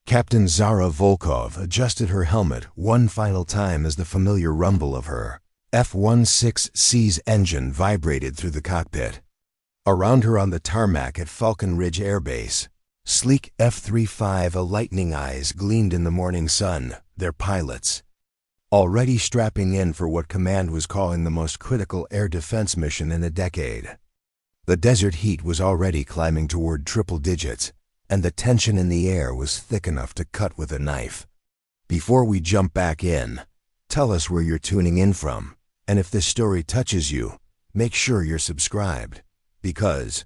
Captain Zara Volkov adjusted her helmet one final time as the familiar rumble of her F-16C's engine vibrated through the cockpit. Around her on the tarmac at Falcon Ridge Air Base, sleek F-35A Lightning IIs gleamed in the morning sun, their pilots already strapping in for what Command was calling the most critical air defense mission in a decade. The desert heat was already climbing toward triple digits, and the tension in the air was thick enough to cut with a knife. Before we jump back in, tell us where you're tuning in from, and if this story touches you, make sure you're subscribed, because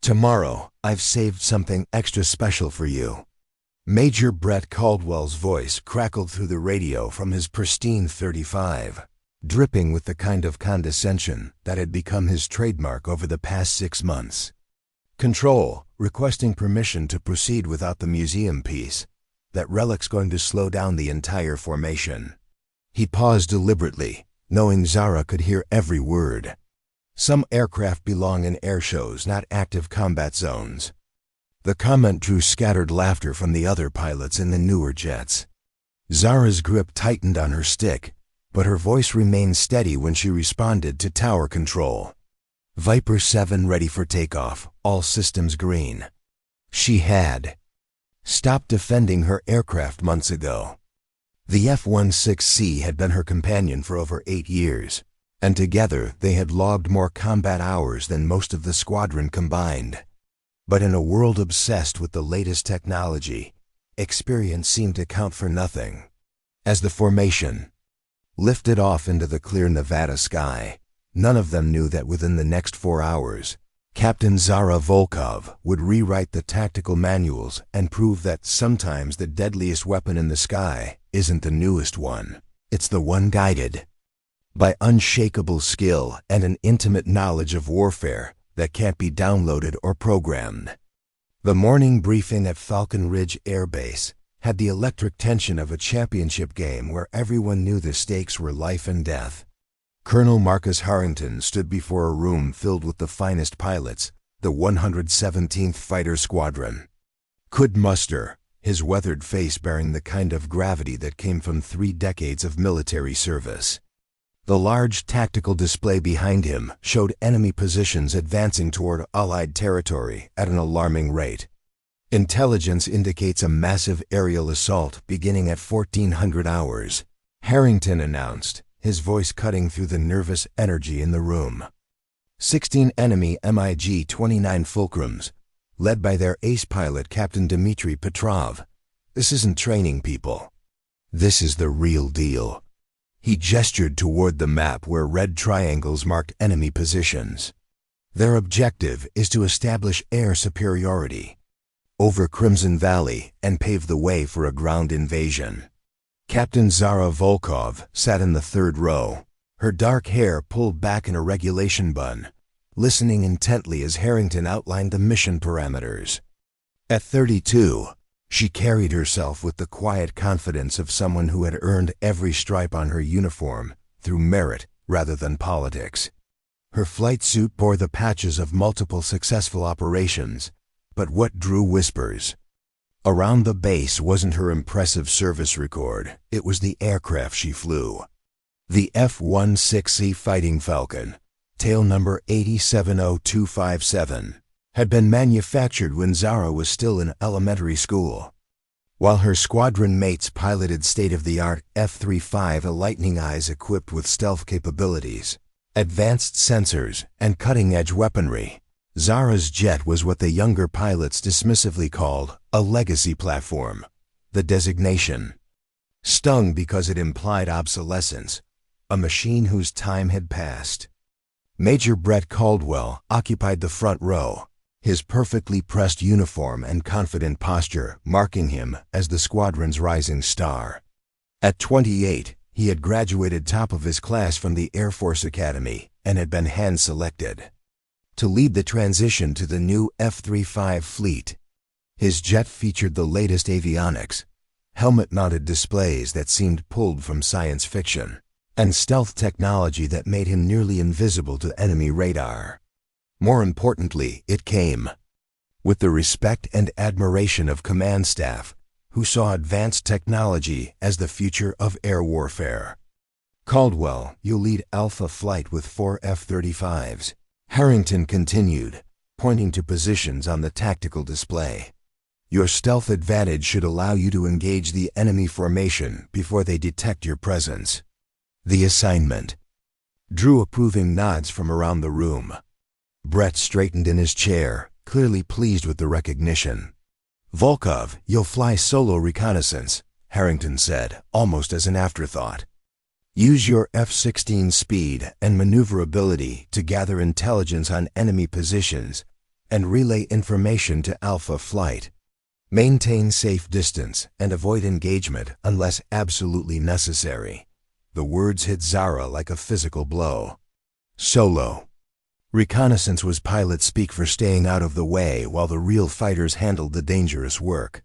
tomorrow I've saved something extra special for you. Major Brett Caldwell's voice crackled through the radio from his pristine 35, dripping with the kind of condescension that had become his trademark over the past 6 months. Control, requesting permission to proceed without the museum piece. That relic's going to slow down the entire formation. He paused deliberately, knowing Zara could hear every word. Some aircraft belong in air shows, not active combat zones. The comment drew scattered laughter from the other pilots in the newer jets. Zara's grip tightened on her stick, but her voice remained steady when she responded to tower control. Viper 7 ready for takeoff, all systems green. She had stopped defending her aircraft months ago. The F-16C had been her companion for over 8 years, and together they had logged more combat hours than most of the squadron combined. But in a world obsessed with the latest technology, experience seemed to count for nothing. As the formation lifted off into the clear Nevada sky, none of them knew that within the next 4 hours, Captain Zara Volkov would rewrite the tactical manuals and prove that sometimes the deadliest weapon in the sky isn't the newest one. It's the one guided by unshakable skill and an intimate knowledge of warfare that can't be downloaded or programmed. The morning briefing at Falcon Ridge Air Base had the electric tension of a championship game where everyone knew the stakes were life and death. Colonel Marcus Harrington stood before a room filled with the finest pilots, the 117th Fighter Squadron. Could muster, his weathered face bearing the kind of gravity that came from 3 decades of military service. The large tactical display behind him showed enemy positions advancing toward Allied territory at an alarming rate. Intelligence indicates a massive aerial assault beginning at 1400 hours, Harrington announced, his voice cutting through the nervous energy in the room. 16 enemy MiG-29 Fulcrums, led by their ace pilot Captain Dmitry Petrov. This isn't training, people. This is the real deal. He gestured toward the map where red triangles marked enemy positions. Their objective is to establish air superiority over Crimson Valley and pave the way for a ground invasion. Captain Zara Volkov sat in the 3rd row, her dark hair pulled back in a regulation bun, listening intently as Harrington outlined the mission parameters. At 32, she carried herself with the quiet confidence of someone who had earned every stripe on her uniform through merit rather than politics. Her flight suit bore the patches of multiple successful operations, but what drew whispers around the base wasn't her impressive service record, it was the aircraft she flew. The F-16C Fighting Falcon, tail number 870257, had been manufactured when Zara was still in elementary school. While her squadron mates piloted state-of-the-art F-35A Lightning IIs equipped with stealth capabilities, advanced sensors, and cutting-edge weaponry, Zara's jet was what the younger pilots dismissively called a legacy platform. The designation stung because it implied obsolescence, a machine whose time had passed. Major Brett Caldwell occupied the front row, his perfectly pressed uniform and confident posture marking him as the squadron's rising star. At 28, he had graduated top of his class from the Air Force Academy and had been hand-selected to lead the transition to the new F-35 fleet. His jet featured the latest avionics, helmet-mounted displays that seemed pulled from science fiction, and stealth technology that made him nearly invisible to enemy radar. More importantly, it came with the respect and admiration of command staff, who saw advanced technology as the future of air warfare. "Caldwell, you'll lead Alpha Flight with 4 F-35s. Harrington continued, pointing to positions on the tactical display. "Your stealth advantage should allow you to engage the enemy formation before they detect your presence." The assignment drew approving nods from around the room. Brett straightened in his chair, clearly pleased with the recognition. "Volkov, you'll fly solo reconnaissance," Harrington said, almost as an afterthought. "Use your F-16 speed and maneuverability to gather intelligence on enemy positions and relay information to Alpha Flight. Maintain safe distance and avoid engagement unless absolutely necessary." The words hit Zara like a physical blow. Solo reconnaissance was pilot speak for staying out of the way while the real fighters handled the dangerous work.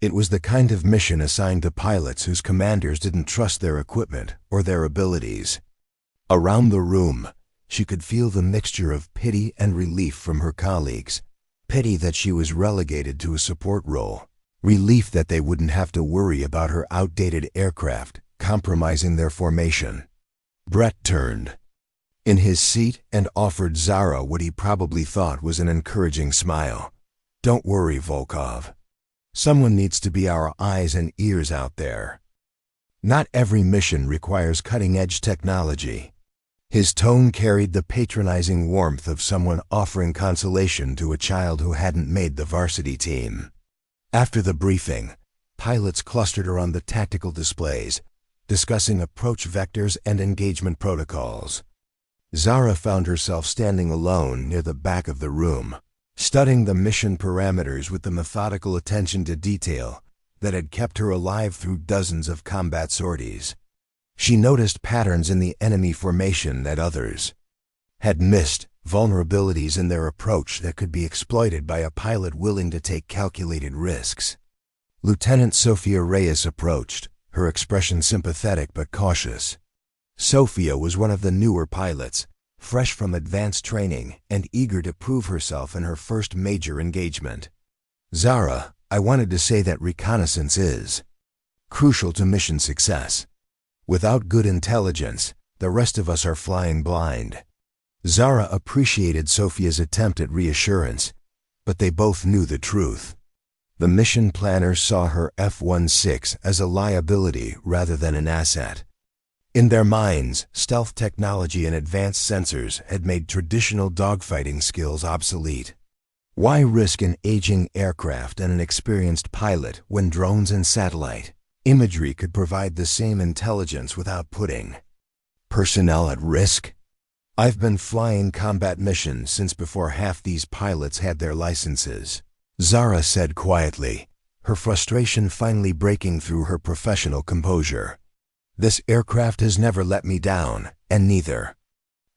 It was the kind of mission assigned to pilots whose commanders didn't trust their equipment or their abilities. Around the room, she could feel the mixture of pity and relief from her colleagues. Pity that she was relegated to a support role. Relief that they wouldn't have to worry about her outdated aircraft compromising their formation. Brett turned in his seat and offered Zara what he probably thought was an encouraging smile. "Don't worry, Volkov. Someone needs to be our eyes and ears out there. Not every mission requires cutting-edge technology." His tone carried the patronizing warmth of someone offering consolation to a child who hadn't made the varsity team. After the briefing, pilots clustered around the tactical displays, discussing approach vectors and engagement protocols. Zara found herself standing alone near the back of the room, studying the mission parameters with the methodical attention to detail that had kept her alive through dozens of combat sorties. She noticed patterns in the enemy formation that others had missed, vulnerabilities in their approach that could be exploited by a pilot willing to take calculated risks. Lieutenant Sophia Reyes approached, her expression sympathetic but cautious. Sophia was one of the newer pilots, fresh from advanced training and eager to prove herself in her first major engagement. "Zara, I wanted to say that reconnaissance is crucial to mission success. Without good intelligence, the rest of us are flying blind." Zara appreciated Sophia's attempt at reassurance, but they both knew the truth. The mission planner saw her F-16 as a liability rather than an asset. In their minds, stealth technology and advanced sensors had made traditional dogfighting skills obsolete. Why risk an aging aircraft and an experienced pilot when drones and satellite imagery could provide the same intelligence without putting personnel at risk? "I've been flying combat missions since before half these pilots had their licenses," Zara said quietly, her frustration finally breaking through her professional composure. "This aircraft has never let me down, and neither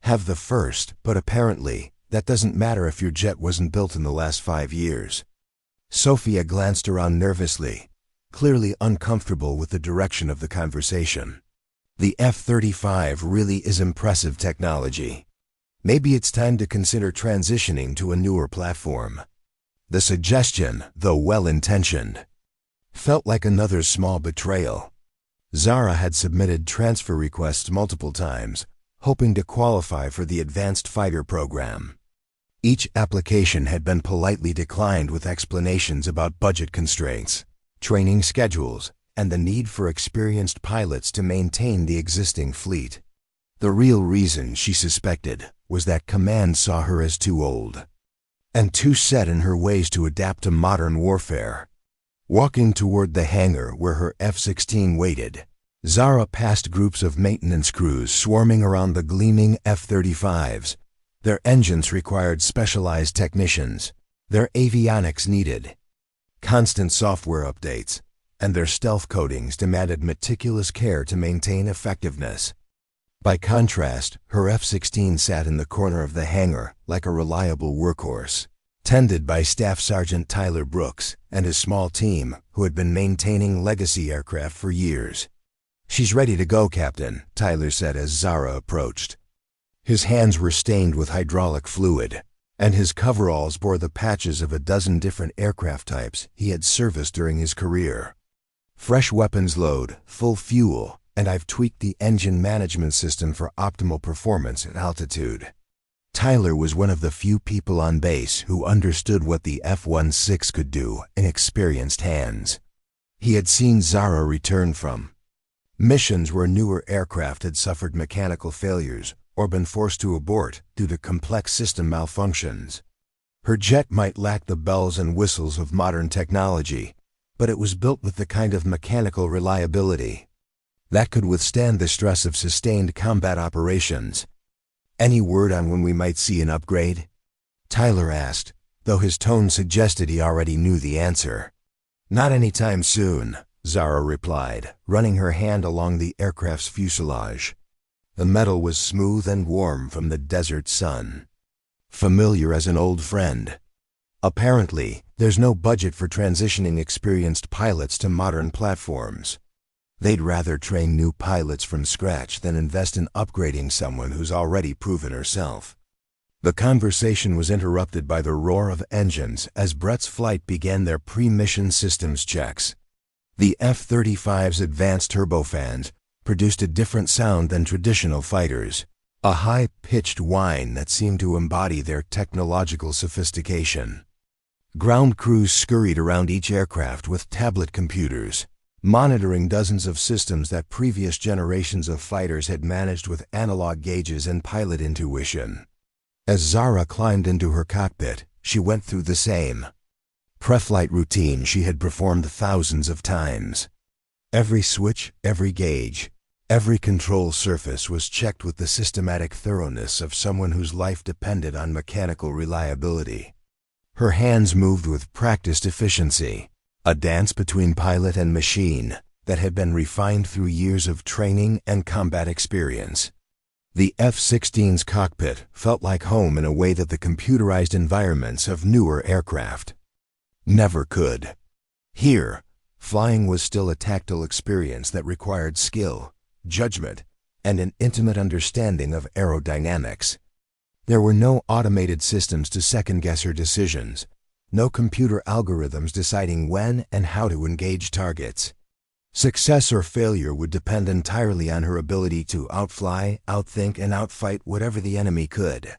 have the first, but apparently, that doesn't matter if your jet wasn't built in the last 5 years. Sophia glanced around nervously, clearly uncomfortable with the direction of the conversation. "The F-35 really is impressive technology. Maybe it's time to consider transitioning to a newer platform." The suggestion, though well-intentioned, felt like another small betrayal. Zara had submitted transfer requests multiple times, hoping to qualify for the advanced fighter program. Each application had been politely declined with explanations about budget constraints, training schedules, and the need for experienced pilots to maintain the existing fleet. The real reason, she suspected, was that command saw her as too old and too set in her ways to adapt to modern warfare. Walking toward the hangar where her F-16 waited, Zara passed groups of maintenance crews swarming around the gleaming F-35s. Their engines required specialized technicians, their avionics needed constant software updates, and their stealth coatings demanded meticulous care to maintain effectiveness. By contrast, her F-16 sat in the corner of the hangar like a reliable workhorse, tended by Staff Sergeant Tyler Brooks and his small team who had been maintaining legacy aircraft for years. "She's ready to go, Captain," Tyler said as Zara approached. His hands were stained with hydraulic fluid, and his coveralls bore the patches of a dozen different aircraft types he had serviced during his career. Fresh weapons load, full fuel, and I've tweaked the engine management system for optimal performance at altitude. Tyler was one of the few people on base who understood what the F-16 could do in experienced hands. He had seen Zara return from missions where newer aircraft had suffered mechanical failures or been forced to abort due to complex system malfunctions. Her jet might lack the bells and whistles of modern technology, but it was built with the kind of mechanical reliability that could withstand the stress of sustained combat operations. "Any word on when we might see an upgrade?" Tyler asked, though his tone suggested he already knew the answer. "Not anytime soon," Zara replied, running her hand along the aircraft's fuselage. The metal was smooth and warm from the desert sun, familiar as an old friend. "Apparently, there's no budget for transitioning experienced pilots to modern platforms. They'd rather train new pilots from scratch than invest in upgrading someone who's already proven herself." The conversation was interrupted by the roar of engines as Brett's flight began their pre-mission systems checks. The F-35's advanced turbofans produced a different sound than traditional fighters, a high-pitched whine that seemed to embody their technological sophistication. Ground crews scurried around each aircraft with tablet computers, monitoring dozens of systems that previous generations of fighters had managed with analog gauges and pilot intuition. As Zara climbed into her cockpit, she went through the same pre-flight routine she had performed thousands of times. Every switch, every gauge, every control surface was checked with the systematic thoroughness of someone whose life depended on mechanical reliability. Her hands moved with practiced efficiency, a dance between pilot and machine that had been refined through years of training and combat experience. The F-16's cockpit felt like home in a way that the computerized environments of newer aircraft never could. Here, flying was still a tactile experience that required skill, judgment, and an intimate understanding of aerodynamics. There were no automated systems to second-guess her decisions, no computer algorithms deciding when and how to engage targets. Success or failure would depend entirely on her ability to outfly, outthink, and outfight whatever the enemy could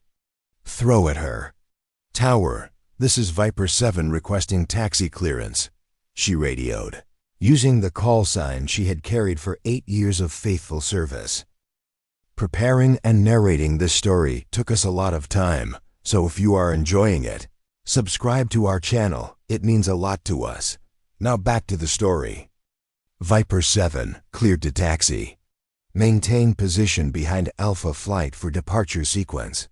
throw at her. "Tower, this is Viper 7 requesting taxi clearance," she radioed, using the call sign she had carried for 8 years of faithful service. Preparing and narrating this story took us a lot of time, so if you are enjoying it, subscribe to our channel. It means a lot to us. Now back to the story. Viper 7 cleared to taxi. Maintain position behind Alpha Flight for departure sequence.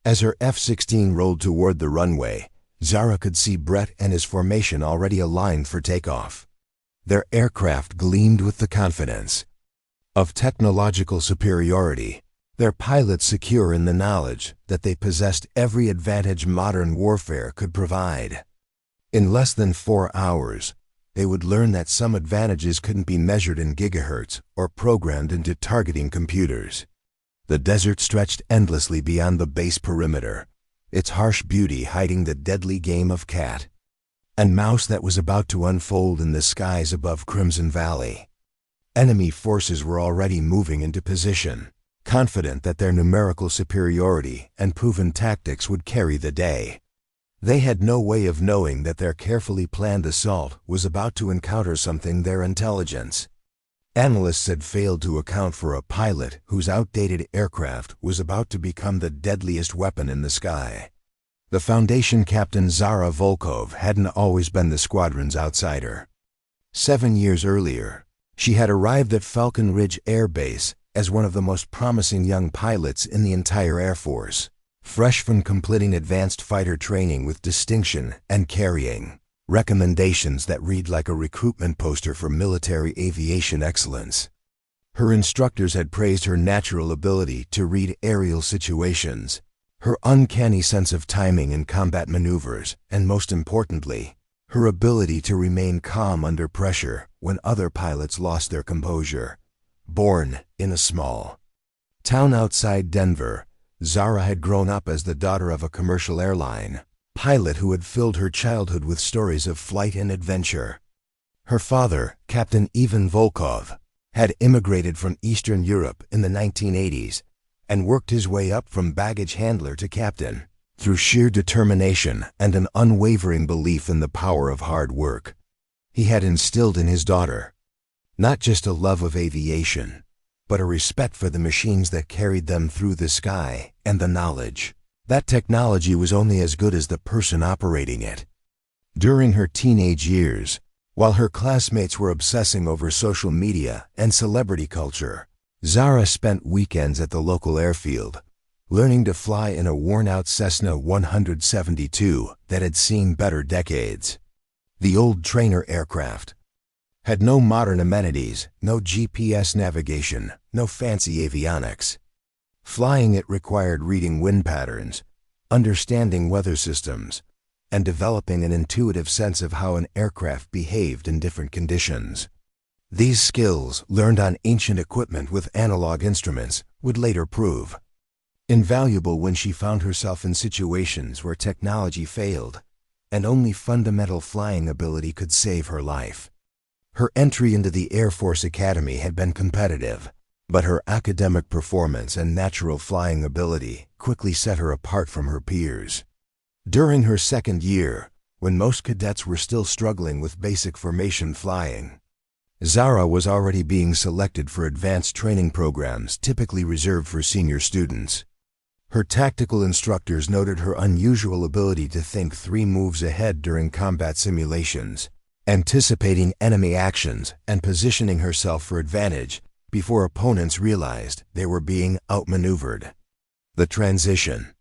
As her F-16 rolled toward the runway, Zara could see Brett and his formation already aligned for takeoff. Their aircraft gleamed with the confidence of technological superiority, their pilots secure in the knowledge that they possessed every advantage modern warfare could provide. In less than 4 hours, they would learn that some advantages couldn't be measured in gigahertz or programmed into targeting computers. The desert stretched endlessly beyond the base perimeter, its harsh beauty hiding the deadly game of cat and mouse that was about to unfold in the skies above Crimson Valley. Enemy forces were already moving into position, confident that their numerical superiority and proven tactics would carry the day. They had no way of knowing that their carefully planned assault was about to encounter something their intelligence. Analysts had failed to account for a pilot whose outdated aircraft was about to become the deadliest weapon in the sky. The Foundation captain Zara Volkov hadn't always been the squadron's outsider. 7 years earlier, she had arrived at Falcon Ridge Air Base as one of the most promising young pilots in the entire Air Force, fresh from completing advanced fighter training with distinction and carrying recommendations that read like a recruitment poster for military aviation excellence. Her instructors had praised her natural ability to read aerial situations, her uncanny sense of timing in combat maneuvers, and most importantly, her ability to remain calm under pressure when other pilots lost their composure. Born in a small town outside Denver, Zara had grown up as the daughter of a commercial airline pilot who had filled her childhood with stories of flight and adventure. Her father, Captain Ivan Volkov, had immigrated from Eastern Europe in the 1980s and worked his way up from baggage handler to captain through sheer determination and an unwavering belief in the power of hard work. He had instilled in his daughter not just a love of aviation, but a respect for the machines that carried them through the sky and the knowledge that technology was only as good as the person operating it. During her teenage years, while her classmates were obsessing over social media and celebrity culture, Zara spent weekends at the local airfield, learning to fly in a worn-out Cessna 172 that had seen better decades. The old trainer aircraft had no modern amenities, no GPS navigation, no fancy avionics. Flying it required reading wind patterns, understanding weather systems, and developing an intuitive sense of how an aircraft behaved in different conditions. These skills, learned on ancient equipment with analog instruments, would later prove invaluable when she found herself in situations where technology failed and only fundamental flying ability could save her life. Her entry into the Air Force Academy had been competitive, but her academic performance and natural flying ability quickly set her apart from her peers. During her second year, when most cadets were still struggling with basic formation flying, Zara was already being selected for advanced training programs typically reserved for senior students. Her tactical instructors noted her unusual ability to think 3 moves ahead during combat simulations, anticipating enemy actions and positioning herself for advantage before opponents realized they were being outmaneuvered. The transition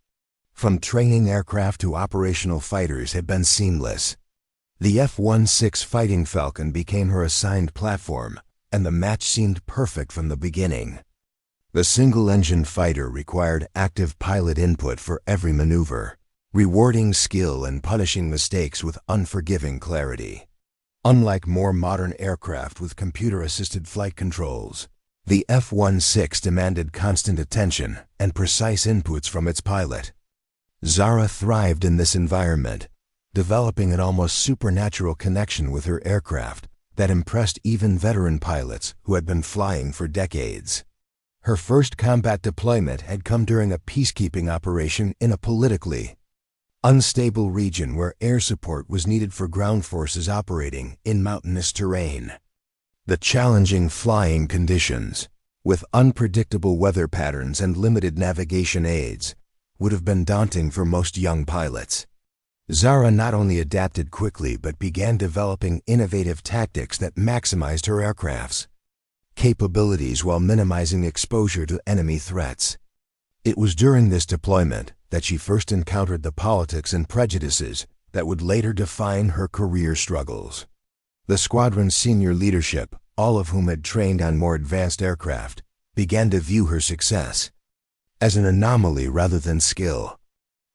from training aircraft to operational fighters had been seamless. The F-16 Fighting Falcon became her assigned platform, and the match seemed perfect from the beginning. The single-engine fighter required active pilot input for every maneuver, rewarding skill and punishing mistakes with unforgiving clarity. Unlike more modern aircraft with computer-assisted flight controls, the F-16 demanded constant attention and precise inputs from its pilot. Zara thrived in this environment, developing an almost supernatural connection with her aircraft that impressed even veteran pilots who had been flying for decades. Her first combat deployment had come during a peacekeeping operation in a politically unstable region where air support was needed for ground forces operating in mountainous terrain. The challenging flying conditions, with unpredictable weather patterns and limited navigation aids, would have been daunting for most young pilots. Zara not only adapted quickly but began developing innovative tactics that maximized her aircraft's capabilities while minimizing exposure to enemy threats. It was during this deployment that she first encountered the politics and prejudices that would later define her career struggles. The squadron's senior leadership, all of whom had trained on more advanced aircraft, began to view her success as an anomaly rather than skill.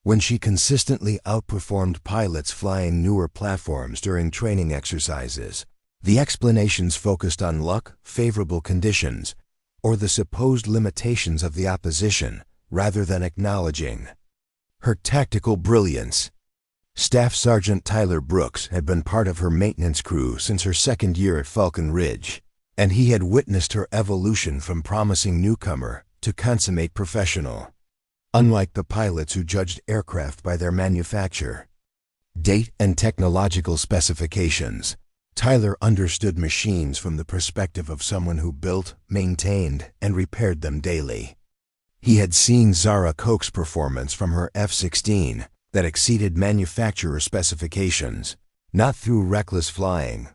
When she consistently outperformed pilots flying newer platforms during training exercises, the explanations focused on luck, favorable conditions, or the supposed limitations of the opposition, rather than acknowledging her tactical brilliance. Staff Sergeant Tyler Brooks had been part of her maintenance crew since her second year at Falcon Ridge, and he had witnessed her evolution from promising newcomer to consummate professional. Unlike the pilots who judged aircraft by their manufacture, date, and technological specifications, Tyler understood machines from the perspective of someone who built, maintained, and repaired them daily. He had seen Zara coax performance from her F-16 that exceeded manufacturer specifications, not through reckless flying,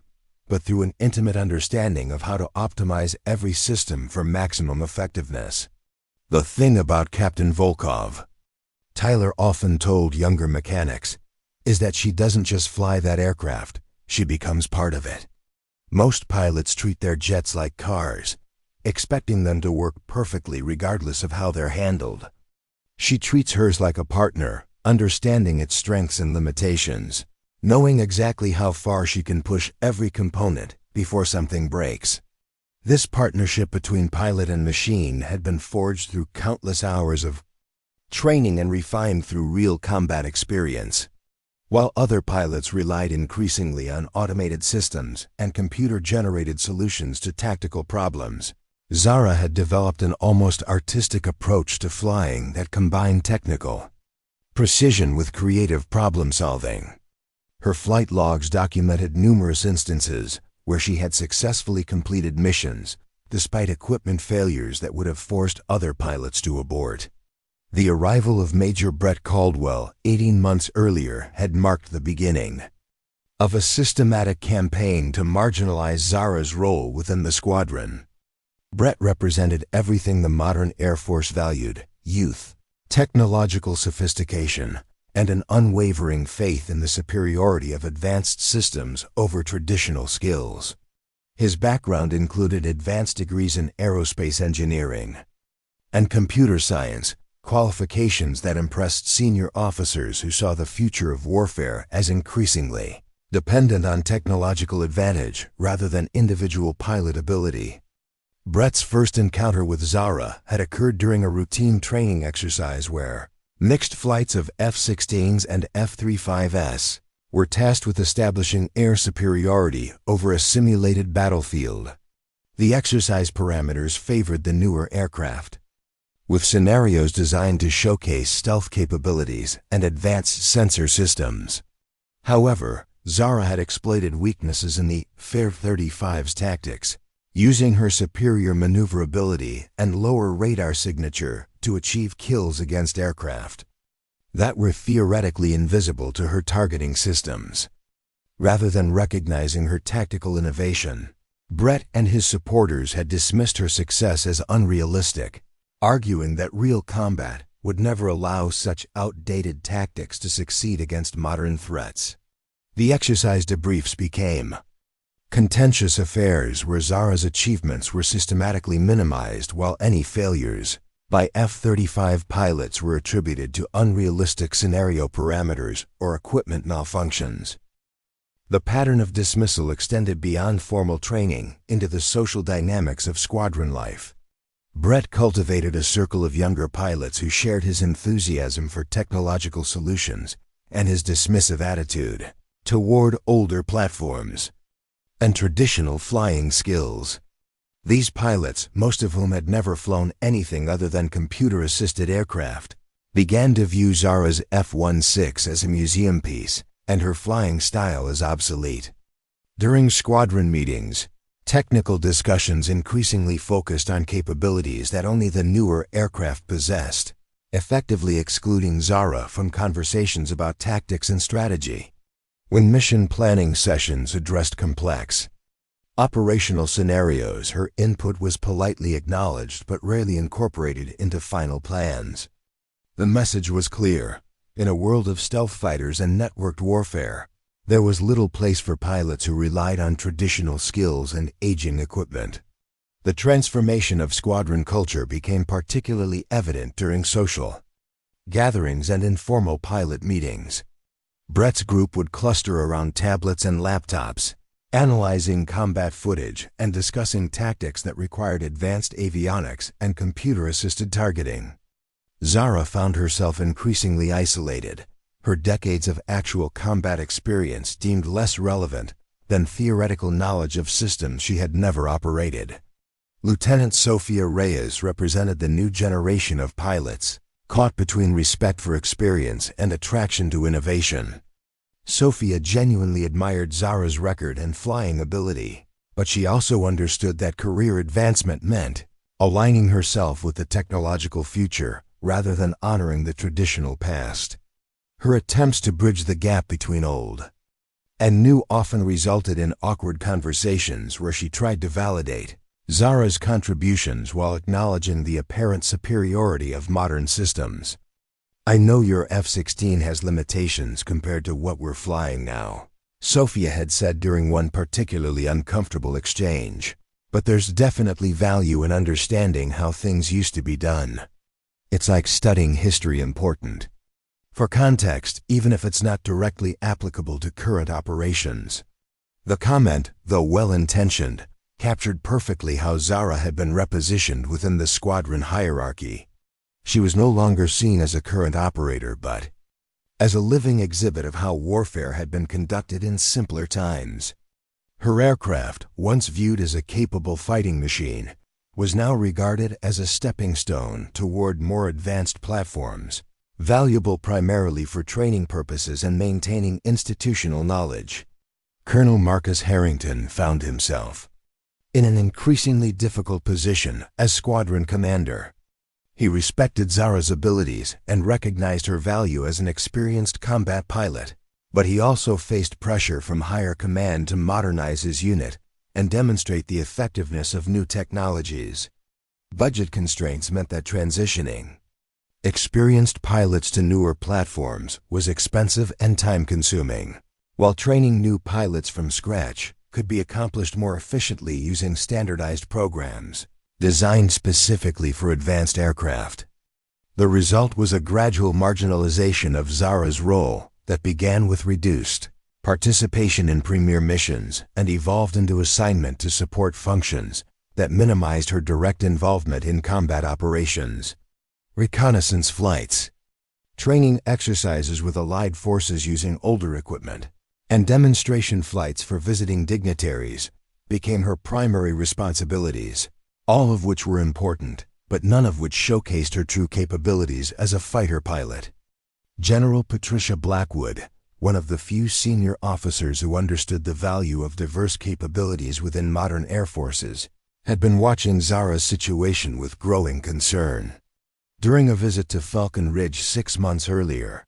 but through an intimate understanding of how to optimize every system for maximum effectiveness. The thing about Captain Volkov, Tyler often told younger mechanics, is that she doesn't just fly that aircraft, she becomes part of it. Most pilots treat their jets like cars, expecting them to work perfectly regardless of how they're handled. She treats hers like a partner, understanding its strengths and limitations, knowing exactly how far she can push every component before something breaks. This partnership between pilot and machine had been forged through countless hours of training and refined through real combat experience. While other pilots relied increasingly on automated systems and computer-generated solutions to tactical problems, Zara had developed an almost artistic approach to flying that combined technical precision with creative problem-solving. Her flight logs documented numerous instances where she had successfully completed missions, despite equipment failures that would have forced other pilots to abort. The arrival of Major Brett Caldwell 18 months earlier had marked the beginning of a systematic campaign to marginalize Zara's role within the squadron. Brett represented everything the modern Air Force valued: youth, technological sophistication, and an unwavering faith in the superiority of advanced systems over traditional skills. His background included advanced degrees in aerospace engineering and computer science, qualifications that impressed senior officers who saw the future of warfare as increasingly dependent on technological advantage rather than individual pilot ability. Brett's first encounter with Zara had occurred during a routine training exercise where mixed flights of F-16s and F-35s were tasked with establishing air superiority over a simulated battlefield. The exercise parameters favored the newer aircraft, with scenarios designed to showcase stealth capabilities and advanced sensor systems. However, Zara had exploited weaknesses in the F-35's tactics, using her superior maneuverability and lower radar signature to achieve kills against aircraft that were theoretically invisible to her targeting systems. Rather than recognizing her tactical innovation, Brett and his supporters had dismissed her success as unrealistic, arguing that real combat would never allow such outdated tactics to succeed against modern threats. The exercise debriefs became contentious affairs where Zara's achievements were systematically minimized while any failures by F-35 pilots were attributed to unrealistic scenario parameters or equipment malfunctions. The pattern of dismissal extended beyond formal training into the social dynamics of squadron life. Brett cultivated a circle of younger pilots who shared his enthusiasm for technological solutions and his dismissive attitude toward older platforms and traditional flying skills. These pilots, most of whom had never flown anything other than computer-assisted aircraft, began to view Zara's F-16 as a museum piece and her flying style as obsolete. During squadron meetings, technical discussions increasingly focused on capabilities that only the newer aircraft possessed, effectively excluding Zara from conversations about tactics and strategy. When mission planning sessions addressed complex operational scenarios, her input was politely acknowledged but rarely incorporated into final plans. The message was clear: in a world of stealth fighters and networked warfare, there was little place for pilots who relied on traditional skills and aging equipment. The transformation of squadron culture became particularly evident during social gatherings and informal pilot meetings. Brett's group would cluster around tablets and laptops, analyzing combat footage and discussing tactics that required advanced avionics and computer-assisted targeting. Zara found herself increasingly isolated, her decades of actual combat experience deemed less relevant than theoretical knowledge of systems she had never operated. Lieutenant Sophia Reyes represented the new generation of pilots, caught between respect for experience and attraction to innovation. Sophia genuinely admired Zara's record and flying ability, but she also understood that career advancement meant aligning herself with the technological future rather than honoring the traditional past. Her attempts to bridge the gap between old and new often resulted in awkward conversations where she tried to validate Zara's contributions while acknowledging the apparent superiority of modern systems. "I know your F-16 has limitations compared to what we're flying now," Sophia had said during one particularly uncomfortable exchange, "but there's definitely value in understanding how things used to be done. It's like studying history important for context, even if it's not directly applicable to current operations." The comment, though well-intentioned, captured perfectly how Zara had been repositioned within the squadron hierarchy. She was no longer seen as a current operator, but as a living exhibit of how warfare had been conducted in simpler times. Her aircraft, once viewed as a capable fighting machine, was now regarded as a stepping stone toward more advanced platforms, valuable primarily for training purposes and maintaining institutional knowledge. Colonel Marcus Harrington found himself in an increasingly difficult position as squadron commander. He respected Zara's abilities and recognized her value as an experienced combat pilot, but he also faced pressure from higher command to modernize his unit and demonstrate the effectiveness of new technologies. Budget constraints meant that transitioning experienced pilots to newer platforms was expensive and time-consuming, while training new pilots from scratch could be accomplished more efficiently using standardized programs designed specifically for advanced aircraft. The result was a gradual marginalization of Zara's role that began with reduced participation in premier missions and evolved into assignment to support functions that minimized her direct involvement in combat operations. Reconnaissance flights, training exercises with allied forces using older equipment, and demonstration flights for visiting dignitaries became her primary responsibilities, all of which were important, but none of which showcased her true capabilities as a fighter pilot. General Patricia Blackwood, one of the few senior officers who understood the value of diverse capabilities within modern air forces, had been watching Zara's situation with growing concern. During a visit to Falcon Ridge 6 months earlier,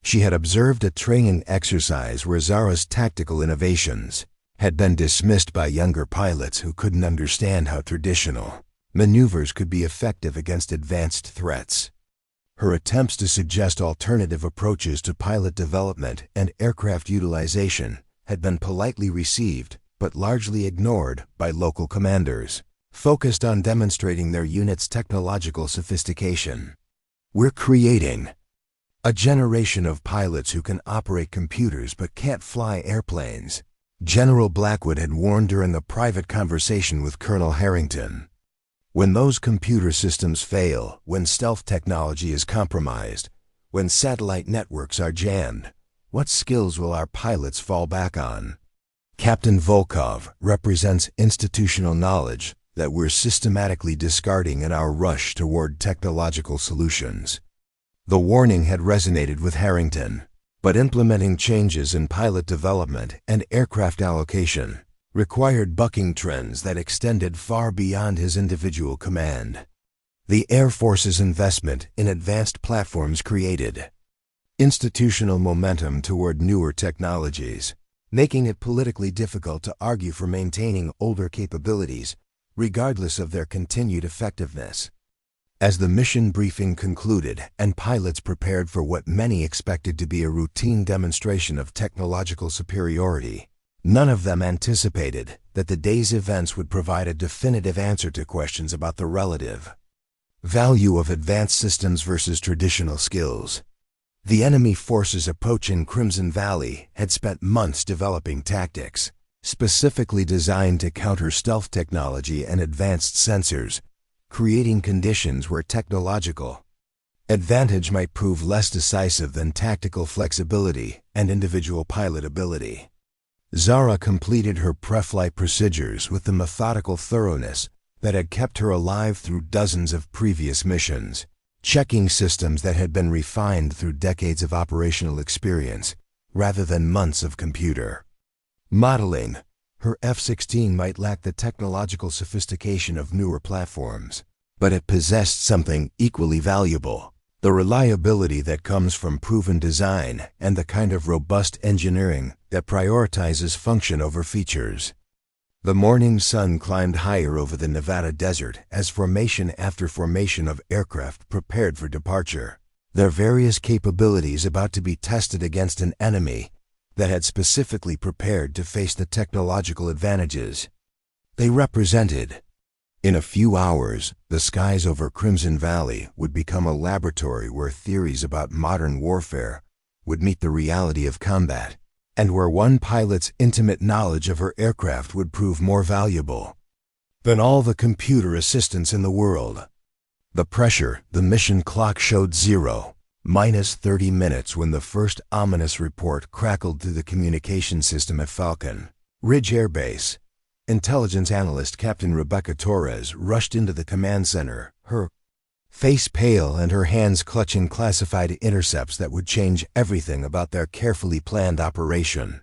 she had observed a training exercise where Zara's tactical innovations had been dismissed by younger pilots who couldn't understand how traditional maneuvers could be effective against advanced threats. Her attempts to suggest alternative approaches to pilot development and aircraft utilization had been politely received but largely ignored by local commanders, focused on demonstrating their unit's technological sophistication. "We're creating a generation of pilots who can operate computers but can't fly airplanes," General Blackwood had warned during a private conversation with Colonel Harrington. "When those computer systems fail, when stealth technology is compromised, when satellite networks are jammed, what skills will our pilots fall back on?" Captain Volkov represents institutional knowledge that we're systematically discarding in our rush toward technological solutions. The warning had resonated with Harrington, but implementing changes in pilot development and aircraft allocation required bucking trends that extended far beyond his individual command. The Air Force's investment in advanced platforms created institutional momentum toward newer technologies, making it politically difficult to argue for maintaining older capabilities regardless of their continued effectiveness. As the mission briefing concluded and pilots prepared for what many expected to be a routine demonstration of technological superiority, none of them anticipated that the day's events would provide a definitive answer to questions about the relative value of advanced systems versus traditional skills. The enemy forces approaching Crimson Valley had spent months developing tactics specifically designed to counter stealth technology and advanced sensors, creating conditions where technological advantage might prove less decisive than tactical flexibility and individual pilot ability. Zara completed her pre-flight procedures with the methodical thoroughness that had kept her alive through dozens of previous missions, checking systems that had been refined through decades of operational experience rather than months of computer modeling. Her F-16 might lack the technological sophistication of newer platforms, but it possessed something equally valuable: the reliability that comes from proven design and the kind of robust engineering that prioritizes function over features. The morning sun climbed higher over the Nevada desert as formation after formation of aircraft prepared for departure, their various capabilities about to be tested against an enemy that had specifically prepared to face the technological advantages they represented. In a few hours, the skies over Crimson Valley would become a laboratory where theories about modern warfare would meet the reality of combat, and where one pilot's intimate knowledge of her aircraft would prove more valuable than all the computer assistance in the world. The pressure, the mission clock showed 0. Minus 30 minutes when the first ominous report crackled through the communication system at Falcon Ridge Air Base. Intelligence analyst Captain Rebecca Torres rushed into the command center, her face pale and her hands clutching classified intercepts that would change everything about their carefully planned operation.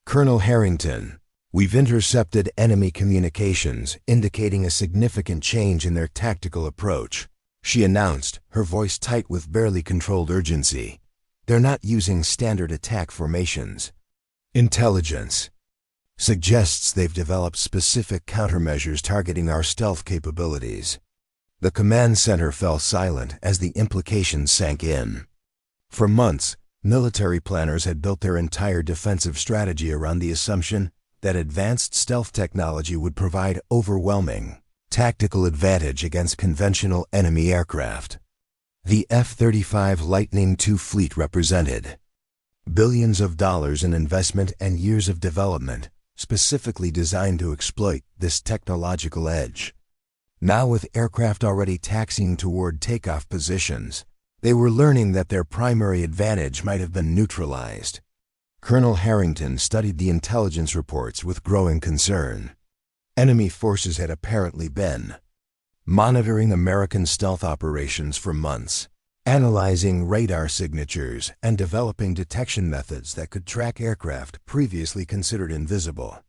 "Colonel Harrington, we've intercepted enemy communications, indicating a significant change in their tactical approach," she announced, her voice tight with barely controlled urgency. "They're not using standard attack formations. Intelligence suggests they've developed specific countermeasures targeting our stealth capabilities." The command center fell silent as the implications sank in. For months, military planners had built their entire defensive strategy around the assumption that advanced stealth technology would provide overwhelming tactical advantage against conventional enemy aircraft. The F-35 Lightning II fleet represented billions of dollars in investment and years of development, specifically designed to exploit this technological edge. Now, with aircraft already taxiing toward takeoff positions, they were learning that their primary advantage might have been neutralized. Colonel Harrington studied the intelligence reports with growing concern. Enemy forces had apparently been monitoring American stealth operations for months, analyzing radar signatures and developing detection methods that could track aircraft previously considered invisible.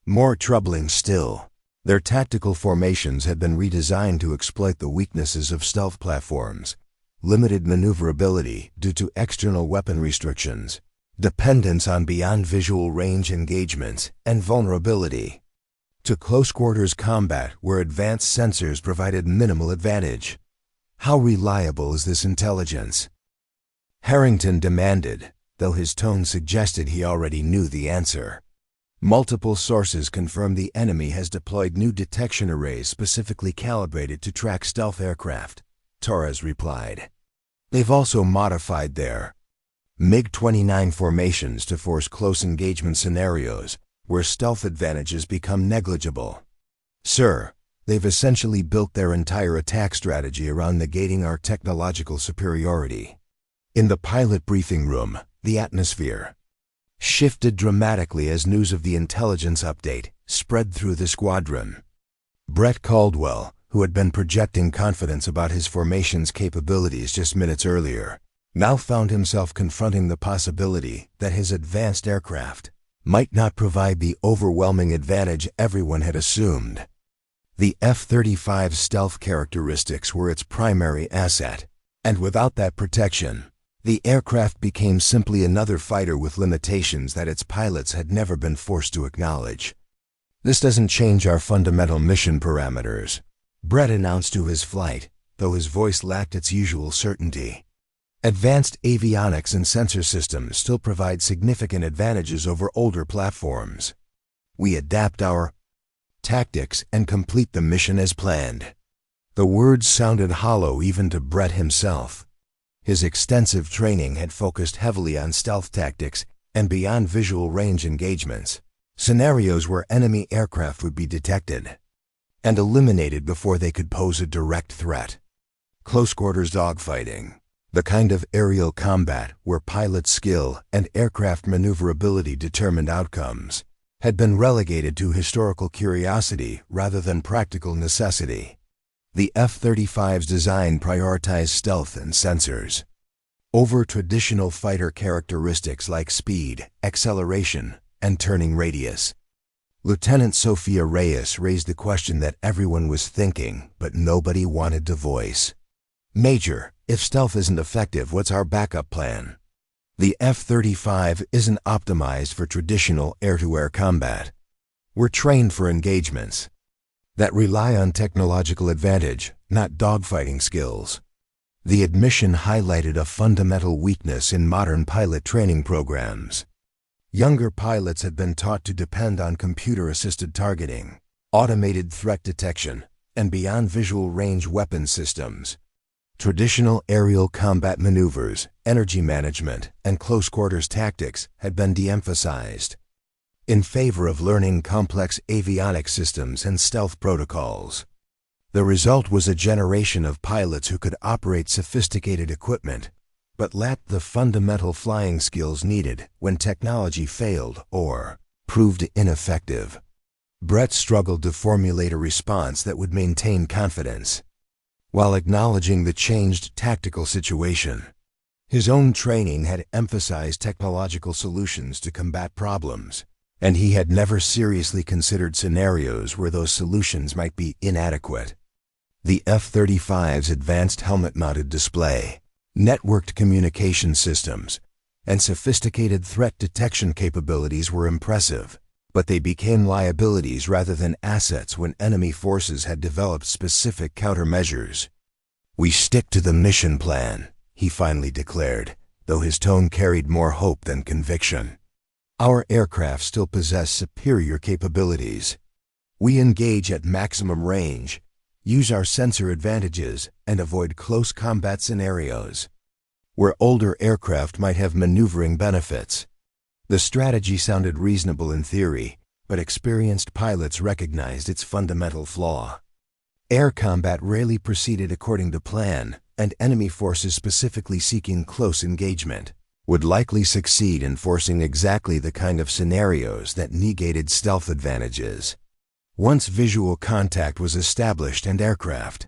More troubling still, their tactical formations had been redesigned to exploit the weaknesses of stealth platforms: limited maneuverability due to external weapon restrictions, dependence on beyond visual range engagements, and vulnerability to close-quarters combat where advanced sensors provided minimal advantage. How reliable is this intelligence? Harrington demanded, though his tone suggested he already knew the answer. Multiple sources confirm the enemy has deployed new detection arrays specifically calibrated to track stealth aircraft, Torres replied. They've also modified their MiG-29 formations to force close engagement scenarios where stealth advantages become negligible. Sir, they've essentially built their entire attack strategy around negating our technological superiority. In the pilot briefing room, the atmosphere shifted dramatically as news of the intelligence update spread through the squadron. Brett Caldwell, who had been projecting confidence about his formation's capabilities just minutes earlier, now found himself confronting the possibility that his advanced aircraft might not provide the overwhelming advantage everyone had assumed. The F-35's stealth characteristics were its primary asset, and without that protection, the aircraft became simply another fighter with limitations that its pilots had never been forced to acknowledge. "This doesn't change our fundamental mission parameters," Brett announced to his flight, though his voice lacked its usual certainty. "Advanced avionics and sensor systems still provide significant advantages over older platforms. We adapt our tactics and complete the mission as planned." The words sounded hollow even to Brett himself. His extensive training had focused heavily on stealth tactics and beyond visual range engagements, scenarios where enemy aircraft would be detected and eliminated before they could pose a direct threat. Close-quarters dogfighting, the kind of aerial combat where pilot skill and aircraft maneuverability determined outcomes, had been relegated to historical curiosity rather than practical necessity. The F-35's design prioritized stealth and sensors over traditional fighter characteristics like speed, acceleration, and turning radius. Lieutenant Sophia Reyes raised the question that everyone was thinking, but nobody wanted to voice. "Major, if stealth isn't effective, what's our backup plan?" "The F-35 isn't optimized for traditional air-to-air combat. We're trained for engagements that rely on technological advantage, not dogfighting skills." The admission highlighted a fundamental weakness in modern pilot training programs. Younger pilots had been taught to depend on computer-assisted targeting, automated threat detection, and beyond visual range weapon systems. Traditional aerial combat maneuvers, energy management, and close-quarters tactics had been de-emphasized in favor of learning complex avionics systems and stealth protocols. The result was a generation of pilots who could operate sophisticated equipment but lacked the fundamental flying skills needed when technology failed or proved ineffective. Brett struggled to formulate a response that would maintain confidence, while acknowledging the changed tactical situation. His own training had emphasized technological solutions to combat problems, and he had never seriously considered scenarios where those solutions might be inadequate. The F-35's advanced helmet-mounted display, networked communication systems, and sophisticated threat detection capabilities were impressive, but they became liabilities rather than assets when enemy forces had developed specific countermeasures. "We stick to the mission plan," he finally declared, though his tone carried more hope than conviction. "Our aircraft still possess superior capabilities. We engage at maximum range, use our sensor advantages, and avoid close combat scenarios, where older aircraft might have maneuvering benefits." The strategy sounded reasonable in theory, but experienced pilots recognized its fundamental flaw. Air combat rarely proceeded according to plan, and enemy forces specifically seeking close engagement would likely succeed in forcing exactly the kind of scenarios that negated stealth advantages. Once visual contact was established and aircraft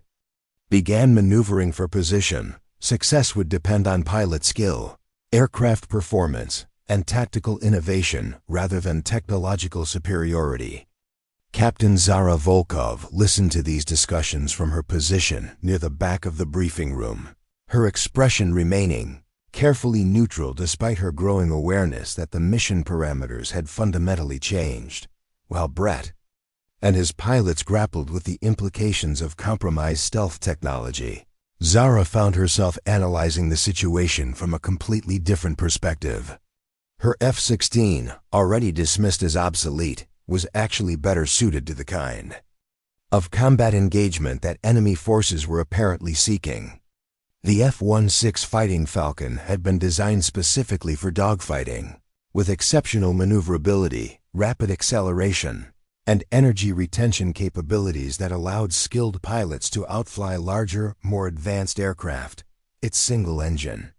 began maneuvering for position, success would depend on pilot skill, aircraft performance, and tactical innovation rather than technological superiority. Captain Zara Volkov listened to these discussions from her position near the back of the briefing room, her expression remaining carefully neutral despite her growing awareness that the mission parameters had fundamentally changed, while Brett and his pilots grappled with the implications of compromised stealth technology. Zara found herself analyzing the situation from a completely different perspective. Her F-16, already dismissed as obsolete, was actually better suited to the kind of combat engagement that enemy forces were apparently seeking. The F-16 Fighting Falcon had been designed specifically for dogfighting, with exceptional maneuverability, rapid acceleration, and energy retention capabilities that allowed skilled pilots to outfly larger, more advanced aircraft. Its single-engine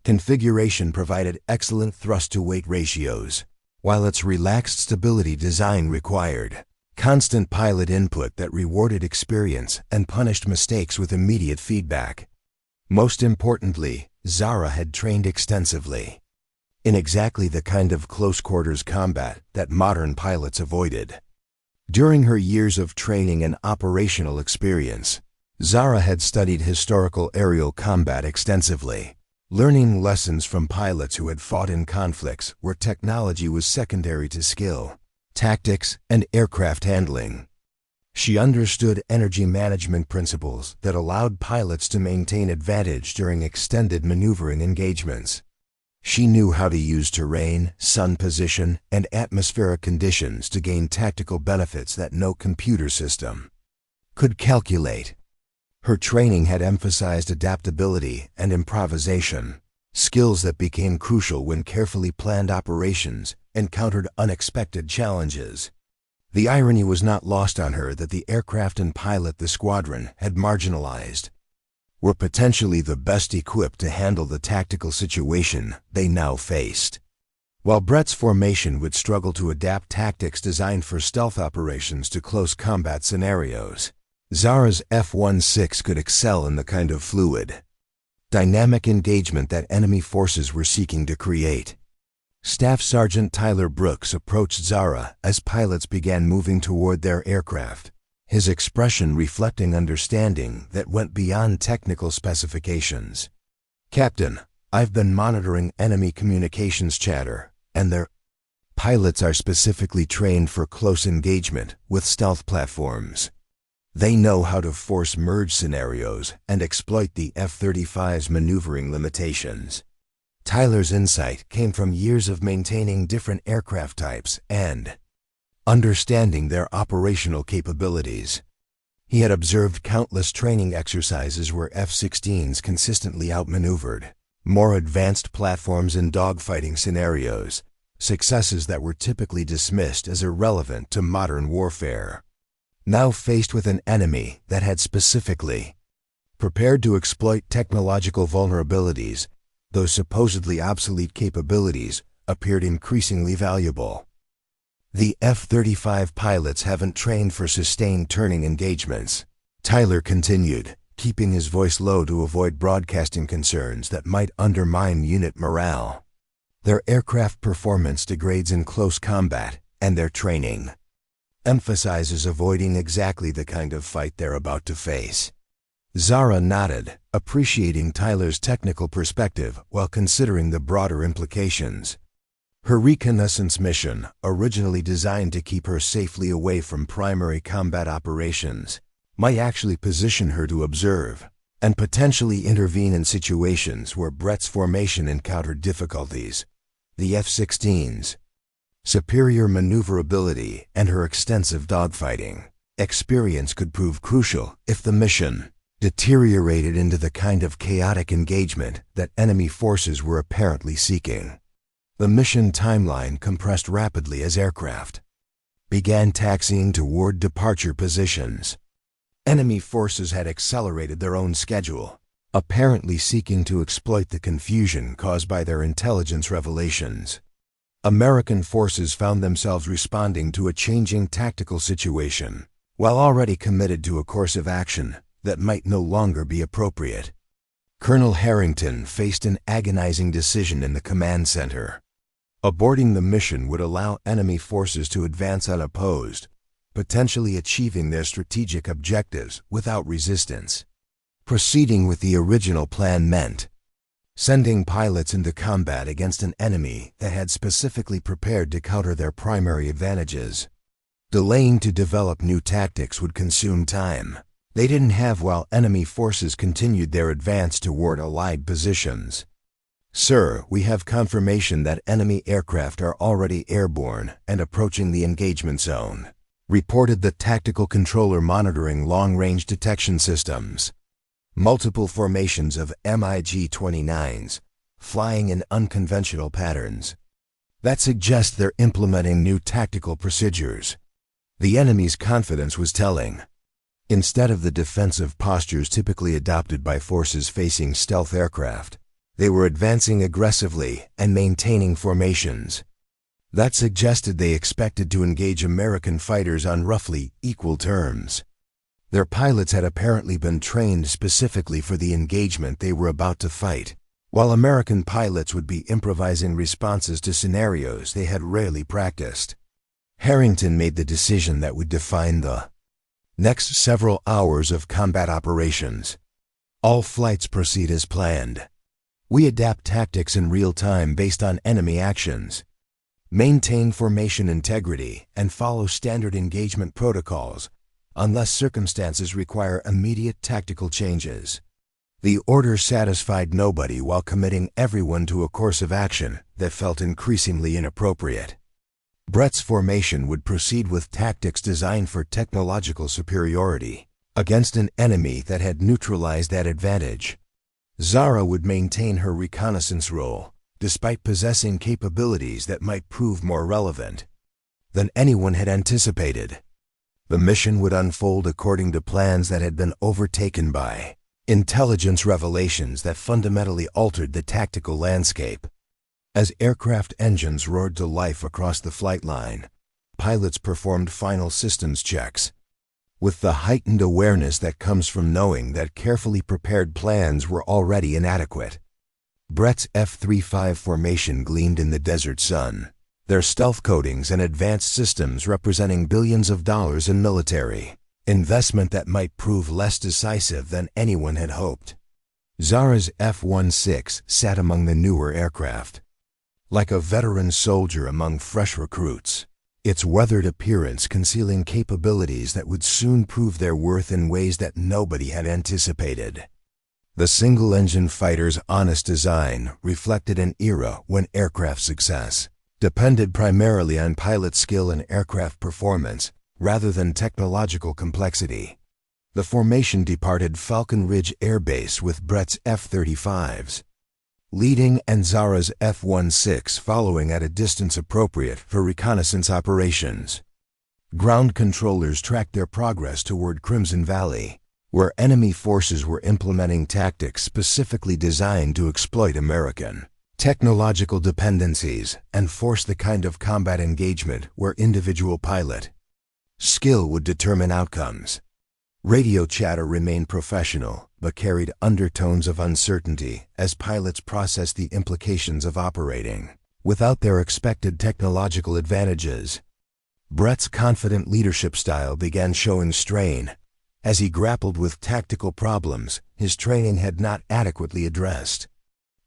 configuration provided excellent thrust-to-weight ratios, while its relaxed stability design required constant pilot input that rewarded experience and punished mistakes with immediate feedback. Most importantly, Zara had trained extensively in exactly the kind of close-quarters combat that modern pilots avoided. During her years of training and operational experience, Zara had studied historical aerial combat extensively, learning lessons from pilots who had fought in conflicts where technology was secondary to skill, tactics, and aircraft handling. She understood energy management principles that allowed pilots to maintain advantage during extended maneuvering engagements. She knew how to use terrain, sun position, and atmospheric conditions to gain tactical benefits that no computer system could calculate. Her training had emphasized adaptability and improvisation, skills that became crucial when carefully planned operations encountered unexpected challenges. The irony was not lost on her that the aircraft and pilot the squadron had marginalized were potentially the best equipped to handle the tactical situation they now faced. While Brett's formation would struggle to adapt tactics designed for stealth operations to close combat scenarios, Zara's F-16 could excel in the kind of fluid, dynamic engagement that enemy forces were seeking to create. Staff Sergeant Tyler Brooks approached Zara as pilots began moving toward their aircraft, his expression reflecting understanding that went beyond technical specifications. "Captain, I've been monitoring enemy communications chatter, and their pilots are specifically trained for close engagement with stealth platforms. They know how to force merge scenarios and exploit the F-35's maneuvering limitations." Tyler's insight came from years of maintaining different aircraft types and understanding their operational capabilities. He had observed countless training exercises where F-16s consistently outmaneuvered more advanced platforms in dogfighting scenarios, successes that were typically dismissed as irrelevant to modern warfare. Now faced with an enemy that had specifically prepared to exploit technological vulnerabilities, Those supposedly obsolete capabilities appeared increasingly valuable. The F-35 pilots haven't trained for sustained turning engagements, Tyler continued, keeping his voice low to avoid broadcasting concerns that might undermine unit morale. Their aircraft performance degrades in close combat, and their training emphasizes avoiding exactly the kind of fight they're about to face. Zara nodded, appreciating Tyler's technical perspective while considering the broader implications. Her reconnaissance mission, originally designed to keep her safely away from primary combat operations, might actually position her to observe and potentially intervene in situations where Brett's formation encountered difficulties. The F-16's superior maneuverability and her extensive dogfighting experience could prove crucial if the mission deteriorated into the kind of chaotic engagement that enemy forces were apparently seeking. The mission timeline compressed rapidly as aircraft began taxiing toward departure positions. Enemy forces had accelerated their own schedule, apparently seeking to exploit the confusion caused by their intelligence revelations. American forces found themselves responding to a changing tactical situation, while already committed to a course of action that might no longer be appropriate. Colonel Harrington faced an agonizing decision in the command center. Aborting the mission would allow enemy forces to advance unopposed, potentially achieving their strategic objectives without resistance. Proceeding with the original plan meant sending pilots into combat against an enemy that had specifically prepared to counter their primary advantages. Delaying to develop new tactics would consume time they didn't have while enemy forces continued their advance toward Allied positions. "Sir, we have confirmation that enemy aircraft are already airborne and approaching the engagement zone," reported the tactical controller monitoring long-range detection systems. Multiple formations of MiG-29s, flying in unconventional patterns. That suggests they're implementing new tactical procedures. The enemy's confidence was telling. Instead of the defensive postures typically adopted by forces facing stealth aircraft, they were advancing aggressively and maintaining formations. That suggested they expected to engage American fighters on roughly equal terms. Their pilots had apparently been trained specifically for the engagement they were about to fight, while American pilots would be improvising responses to scenarios they had rarely practiced. Harrington made the decision that would define the next several hours of combat operations. All flights proceed as planned. We adapt tactics in real time based on enemy actions. Maintain formation integrity and follow standard engagement protocols unless circumstances require immediate tactical changes. The order satisfied nobody while committing everyone to a course of action that felt increasingly inappropriate. Brett's formation would proceed with tactics designed for technological superiority against an enemy that had neutralized that advantage. Zara would maintain her reconnaissance role, despite possessing capabilities that might prove more relevant than anyone had anticipated. The mission would unfold according to plans that had been overtaken by intelligence revelations that fundamentally altered the tactical landscape. As aircraft engines roared to life across the flight line, pilots performed final systems checks. With the heightened awareness that comes from knowing that carefully prepared plans were already inadequate. Brett's F-35 formation gleamed in the desert sun, their stealth coatings and advanced systems representing billions of dollars in military investment that might prove less decisive than anyone had hoped. Zara's F-16 sat among the newer aircraft, like a veteran soldier among fresh recruits, its weathered appearance concealing capabilities that would soon prove their worth in ways that nobody had anticipated. The single-engine fighter's honest design reflected an era when aircraft success depended primarily on pilot skill and aircraft performance rather than technological complexity. The formation departed Falcon Ridge Air Base with Brett's F-35s leading and Zara's F-16 following at a distance appropriate for reconnaissance operations. Ground controllers tracked their progress toward Crimson Valley, where enemy forces were implementing tactics specifically designed to exploit American technological dependencies and force the kind of combat engagement where individual pilot skill would determine outcomes. Radio chatter remained professional, but carried undertones of uncertainty as pilots processed the implications of operating without their expected technological advantages. Brett's confident leadership style began showing strain as he grappled with tactical problems his training had not adequately addressed.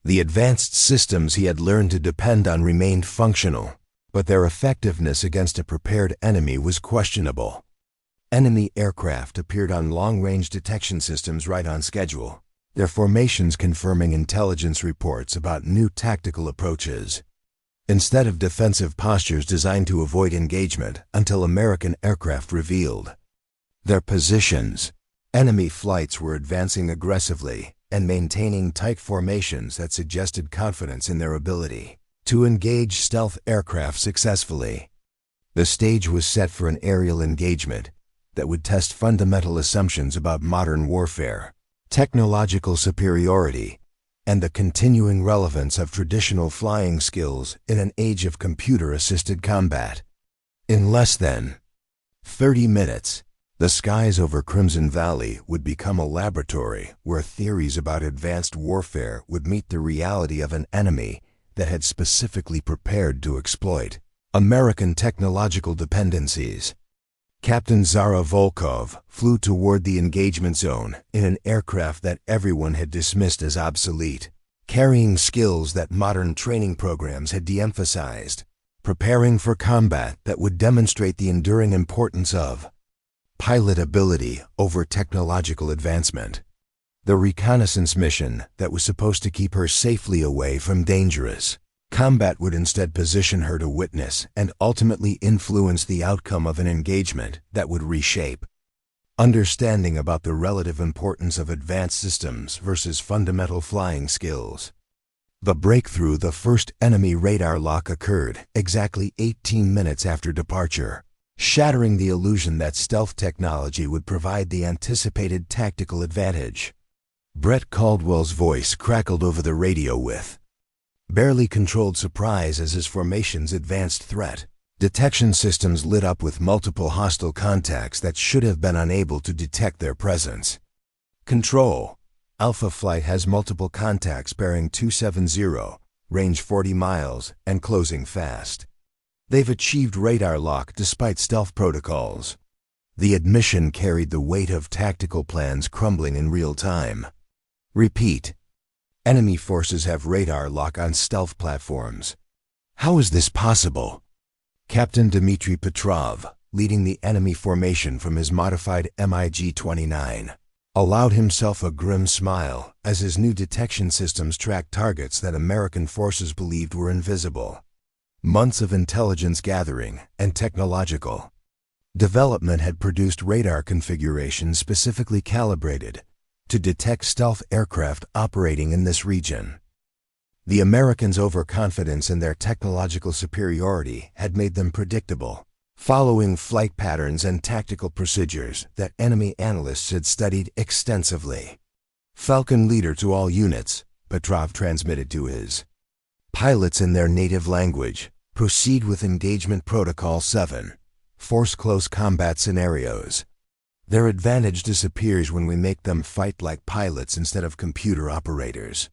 The advanced systems he had learned to depend on remained functional, but their effectiveness against a prepared enemy was questionable. Enemy aircraft appeared on long-range detection systems right on schedule, their formations confirming intelligence reports about new tactical approaches. Instead of defensive postures designed to avoid engagement until American aircraft revealed their positions, enemy flights were advancing aggressively and maintaining tight formations that suggested confidence in their ability to engage stealth aircraft successfully. The stage was set for an aerial engagement that would test fundamental assumptions about modern warfare, technological superiority, and the continuing relevance of traditional flying skills in an age of computer-assisted combat. In less than 30 minutes, the skies over Crimson Valley would become a laboratory where theories about advanced warfare would meet the reality of an enemy that had specifically prepared to exploit American technological dependencies. Captain Zara Volkov flew toward the engagement zone in an aircraft that everyone had dismissed as obsolete, carrying skills that modern training programs had de-emphasized, preparing for combat that would demonstrate the enduring importance of pilot ability over technological advancement. The reconnaissance mission that was supposed to keep her safely away from dangerous combat would instead position her to witness and ultimately influence the outcome of an engagement that would reshape understanding about the relative importance of advanced systems versus fundamental flying skills. The breakthrough, the first enemy radar lock, occurred exactly 18 minutes after departure, shattering the illusion that stealth technology would provide the anticipated tactical advantage. Brett Caldwell's voice crackled over the radio with barely controlled surprise as his formation's advanced threat detection systems lit up with multiple hostile contacts that should have been unable to detect their presence. Control, Alpha Flight has multiple contacts bearing 270, range 40 miles, and closing fast. They've achieved radar lock despite stealth protocols. The admission carried the weight of tactical plans crumbling in real time. Repeat. Enemy forces have radar lock on stealth platforms. How is this possible? Captain Dmitry Petrov, leading the enemy formation from his modified MiG-29, allowed himself a grim smile as his new detection systems tracked targets that American forces believed were invisible. Months of intelligence gathering and technological development had produced radar configurations specifically calibrated to detect stealth aircraft operating in this region. The Americans' overconfidence in their technological superiority had made them predictable, following flight patterns and tactical procedures that enemy analysts had studied extensively. Falcon leader to all units, Petrov transmitted to his pilots in their native language, proceed with Engagement Protocol 7, force close combat scenarios. Their advantage disappears when we make them fight like pilots instead of computer operators.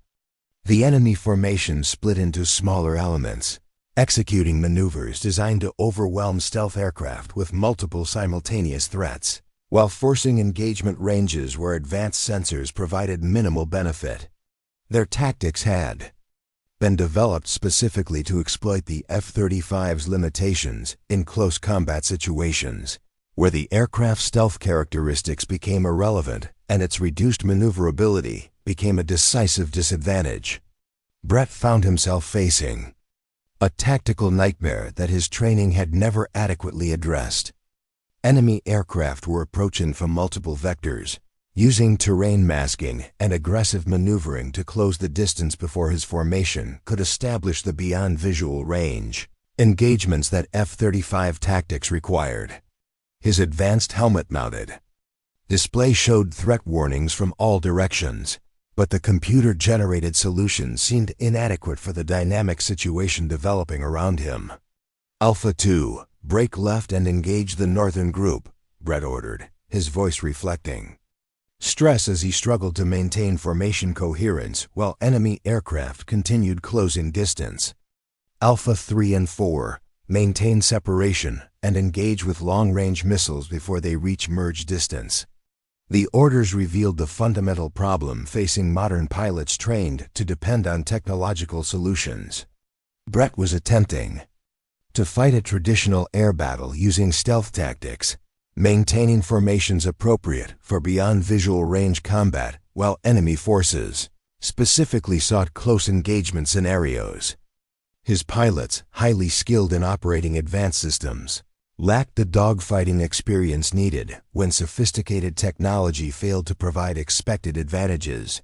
The enemy formation split into smaller elements, executing maneuvers designed to overwhelm stealth aircraft with multiple simultaneous threats, while forcing engagement ranges where advanced sensors provided minimal benefit. Their tactics had been developed specifically to exploit the F-35's limitations in close combat situations, where the aircraft's stealth characteristics became irrelevant and its reduced maneuverability became a decisive disadvantage. Brett found himself facing a tactical nightmare that his training had never adequately addressed. Enemy aircraft were approaching from multiple vectors, using terrain masking and aggressive maneuvering to close the distance before his formation could establish the beyond visual range engagements that F-35 tactics required. His advanced helmet-mounted Display showed threat warnings from all directions, but the computer-generated solution seemed inadequate for the dynamic situation developing around him. Alpha 2, break left and engage the northern group, Brett ordered, his voice reflecting stress as he struggled to maintain formation coherence while enemy aircraft continued closing distance. Alpha 3 and 4, maintain separation and engage with long-range missiles before they reach merge distance. The orders revealed the fundamental problem facing modern pilots trained to depend on technological solutions. Brett was attempting to fight a traditional air battle using stealth tactics, maintaining formations appropriate for beyond visual range combat while enemy forces specifically sought close engagement scenarios. His pilots, highly skilled in operating advanced systems, lacked the dogfighting experience needed when sophisticated technology failed to provide expected advantages.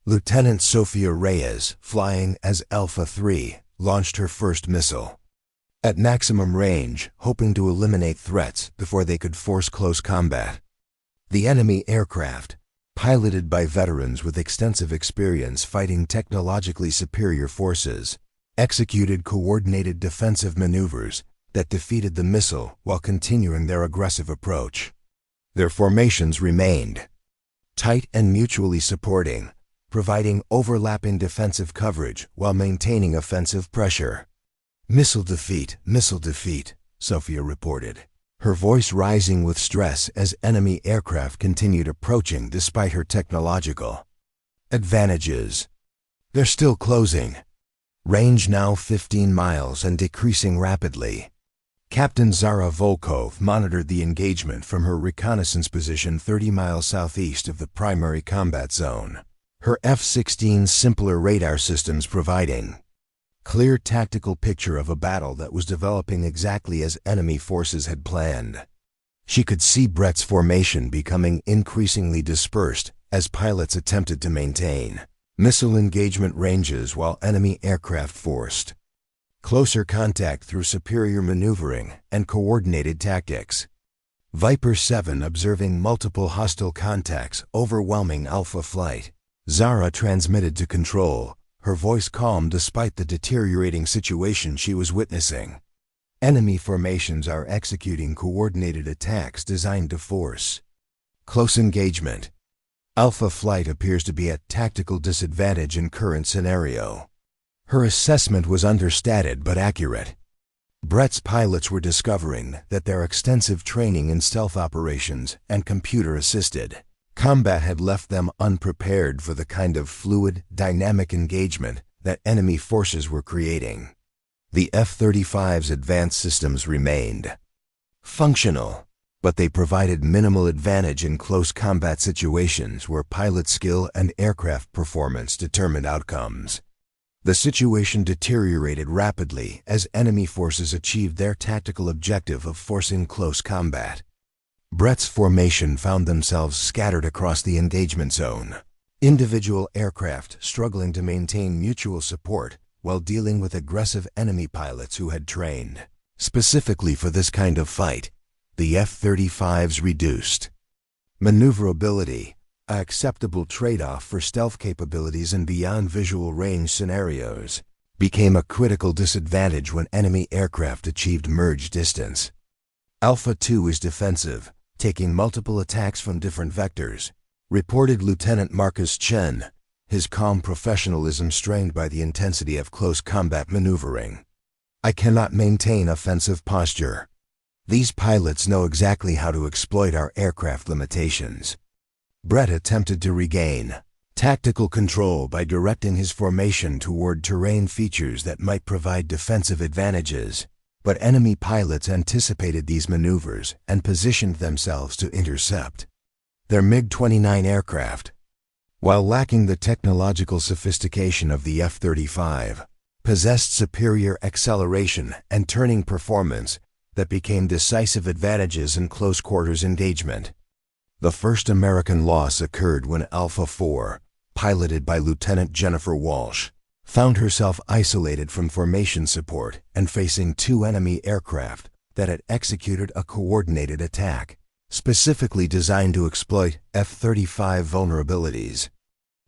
Lieutenant Sofia Reyes, flying as Alpha 3, launched her first missile at maximum range, hoping to eliminate threats before they could force close combat. The enemy aircraft, piloted by veterans with extensive experience fighting technologically superior forces, executed coordinated defensive maneuvers that defeated the missile while continuing their aggressive approach. Their formations remained tight and mutually supporting, providing overlapping defensive coverage while maintaining offensive pressure. Missile defeat, Sofia reported, her voice rising with stress as enemy aircraft continued approaching despite her technological advantages. They're still closing. Range now 15 miles and decreasing rapidly. Captain Zara Volkov monitored the engagement from her reconnaissance position 30 miles southeast of the primary combat zone, her F-16 simpler radar systems providing clear tactical picture of a battle that was developing exactly as enemy forces had planned. She could see Brett's formation becoming increasingly dispersed as pilots attempted to maintain missile engagement ranges while enemy aircraft forced closer contact through superior maneuvering and coordinated tactics. Viper 7 observing multiple hostile contacts overwhelming Alpha flight. Zara transmitted to control, her voice calm despite the deteriorating situation she was witnessing. Enemy formations are executing coordinated attacks designed to force close engagement. Alpha flight appears to be at tactical disadvantage in current scenario. Her assessment was understated but accurate. Brett's pilots were discovering that their extensive training in stealth operations and computer-assisted combat had left them unprepared for the kind of fluid, dynamic engagement that enemy forces were creating. The F-35's advanced systems remained functional, but they provided minimal advantage in close combat situations where pilot skill and aircraft performance determined outcomes. The situation deteriorated rapidly as enemy forces achieved their tactical objective of forcing close combat. Brett's formation found themselves scattered across the engagement zone, individual aircraft struggling to maintain mutual support while dealing with aggressive enemy pilots who had trained specifically for this kind of fight. The F-35's reduced maneuverability, an acceptable trade-off for stealth capabilities in beyond visual range scenarios, became a critical disadvantage when enemy aircraft achieved merge distance. Alpha 2 is defensive, taking multiple attacks from different vectors, reported Lieutenant Marcus Chen, his calm professionalism strained by the intensity of close combat maneuvering. I cannot maintain offensive posture. These pilots know exactly how to exploit our aircraft limitations. Brett attempted to regain tactical control by directing his formation toward terrain features that might provide defensive advantages, but enemy pilots anticipated these maneuvers and positioned themselves to intercept their MiG-29 aircraft. While lacking the technological sophistication of the F-35, possessed superior acceleration and turning performance that became decisive advantages in close quarters engagement. The first American loss occurred when Alpha 4, piloted by Lieutenant Jennifer Walsh, found herself isolated from formation support and facing two enemy aircraft that had executed a coordinated attack, specifically designed to exploit F-35 vulnerabilities.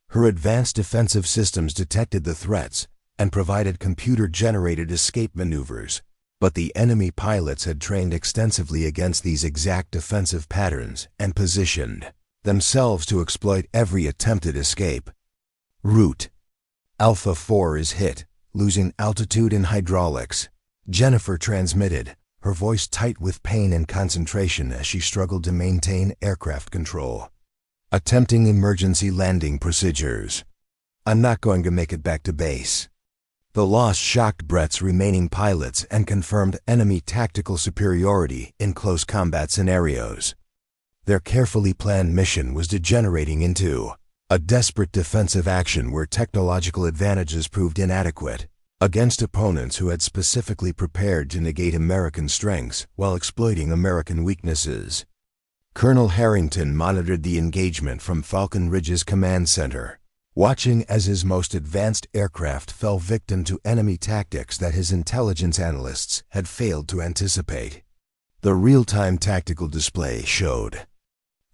Her advanced defensive systems detected the threats and provided computer-generated escape maneuvers, but the enemy pilots had trained extensively against these exact defensive patterns and positioned themselves to exploit every attempted escape. Route. Alpha 4 is hit, losing altitude and hydraulics. Jennifer transmitted, her voice tight with pain and concentration as she struggled to maintain aircraft control. Attempting emergency landing procedures. I'm not going to make it back to base. The loss shocked Brett's remaining pilots and confirmed enemy tactical superiority in close combat scenarios. Their carefully planned mission was degenerating into a desperate defensive action where technological advantages proved inadequate against opponents who had specifically prepared to negate American strengths while exploiting American weaknesses. Colonel Harrington monitored the engagement from Falcon Ridge's command center, watching as his most advanced aircraft fell victim to enemy tactics that his intelligence analysts had failed to anticipate. The real-time tactical display showed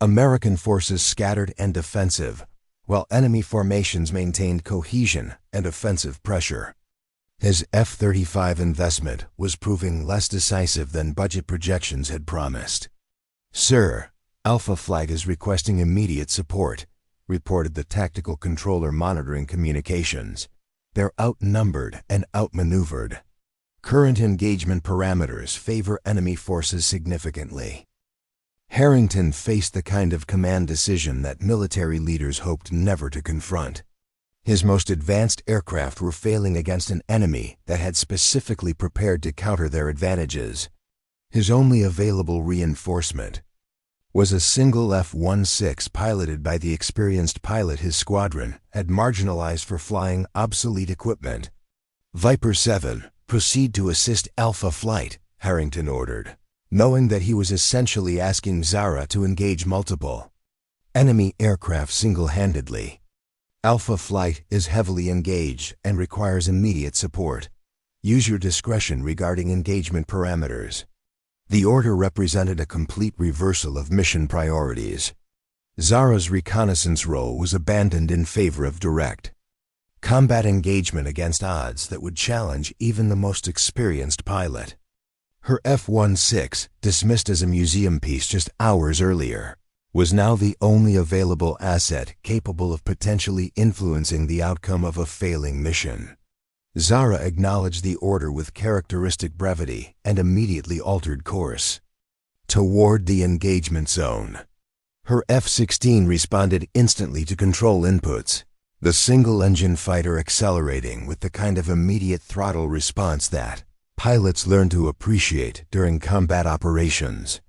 American forces scattered and defensive, while enemy formations maintained cohesion and offensive pressure. His F-35 investment was proving less decisive than budget projections had promised. "Sir, Alpha Flag is requesting immediate support," reported the tactical controller monitoring communications. "They're outnumbered and outmaneuvered. Current engagement parameters favor enemy forces significantly." Harrington faced the kind of command decision that military leaders hoped never to confront. His most advanced aircraft were failing against an enemy that had specifically prepared to counter their advantages. His only available reinforcement was a single F-16 piloted by the experienced pilot his squadron had marginalized for flying obsolete equipment. "Viper 7, proceed to assist Alpha Flight," Harrington ordered, knowing that he was essentially asking Zara to engage multiple enemy aircraft single-handedly. "Alpha Flight is heavily engaged and requires immediate support. Use your discretion regarding engagement parameters." The order represented a complete reversal of mission priorities. Zara's reconnaissance role was abandoned in favor of direct combat engagement against odds that would challenge even the most experienced pilot. Her F-16, dismissed as a museum piece just hours earlier, was now the only available asset capable of potentially influencing the outcome of a failing mission. Zara acknowledged the order with characteristic brevity and immediately altered course toward the engagement zone. Her F-16 responded instantly to control inputs, the single-engine fighter accelerating with the kind of immediate throttle response that pilots learn to appreciate during combat operations.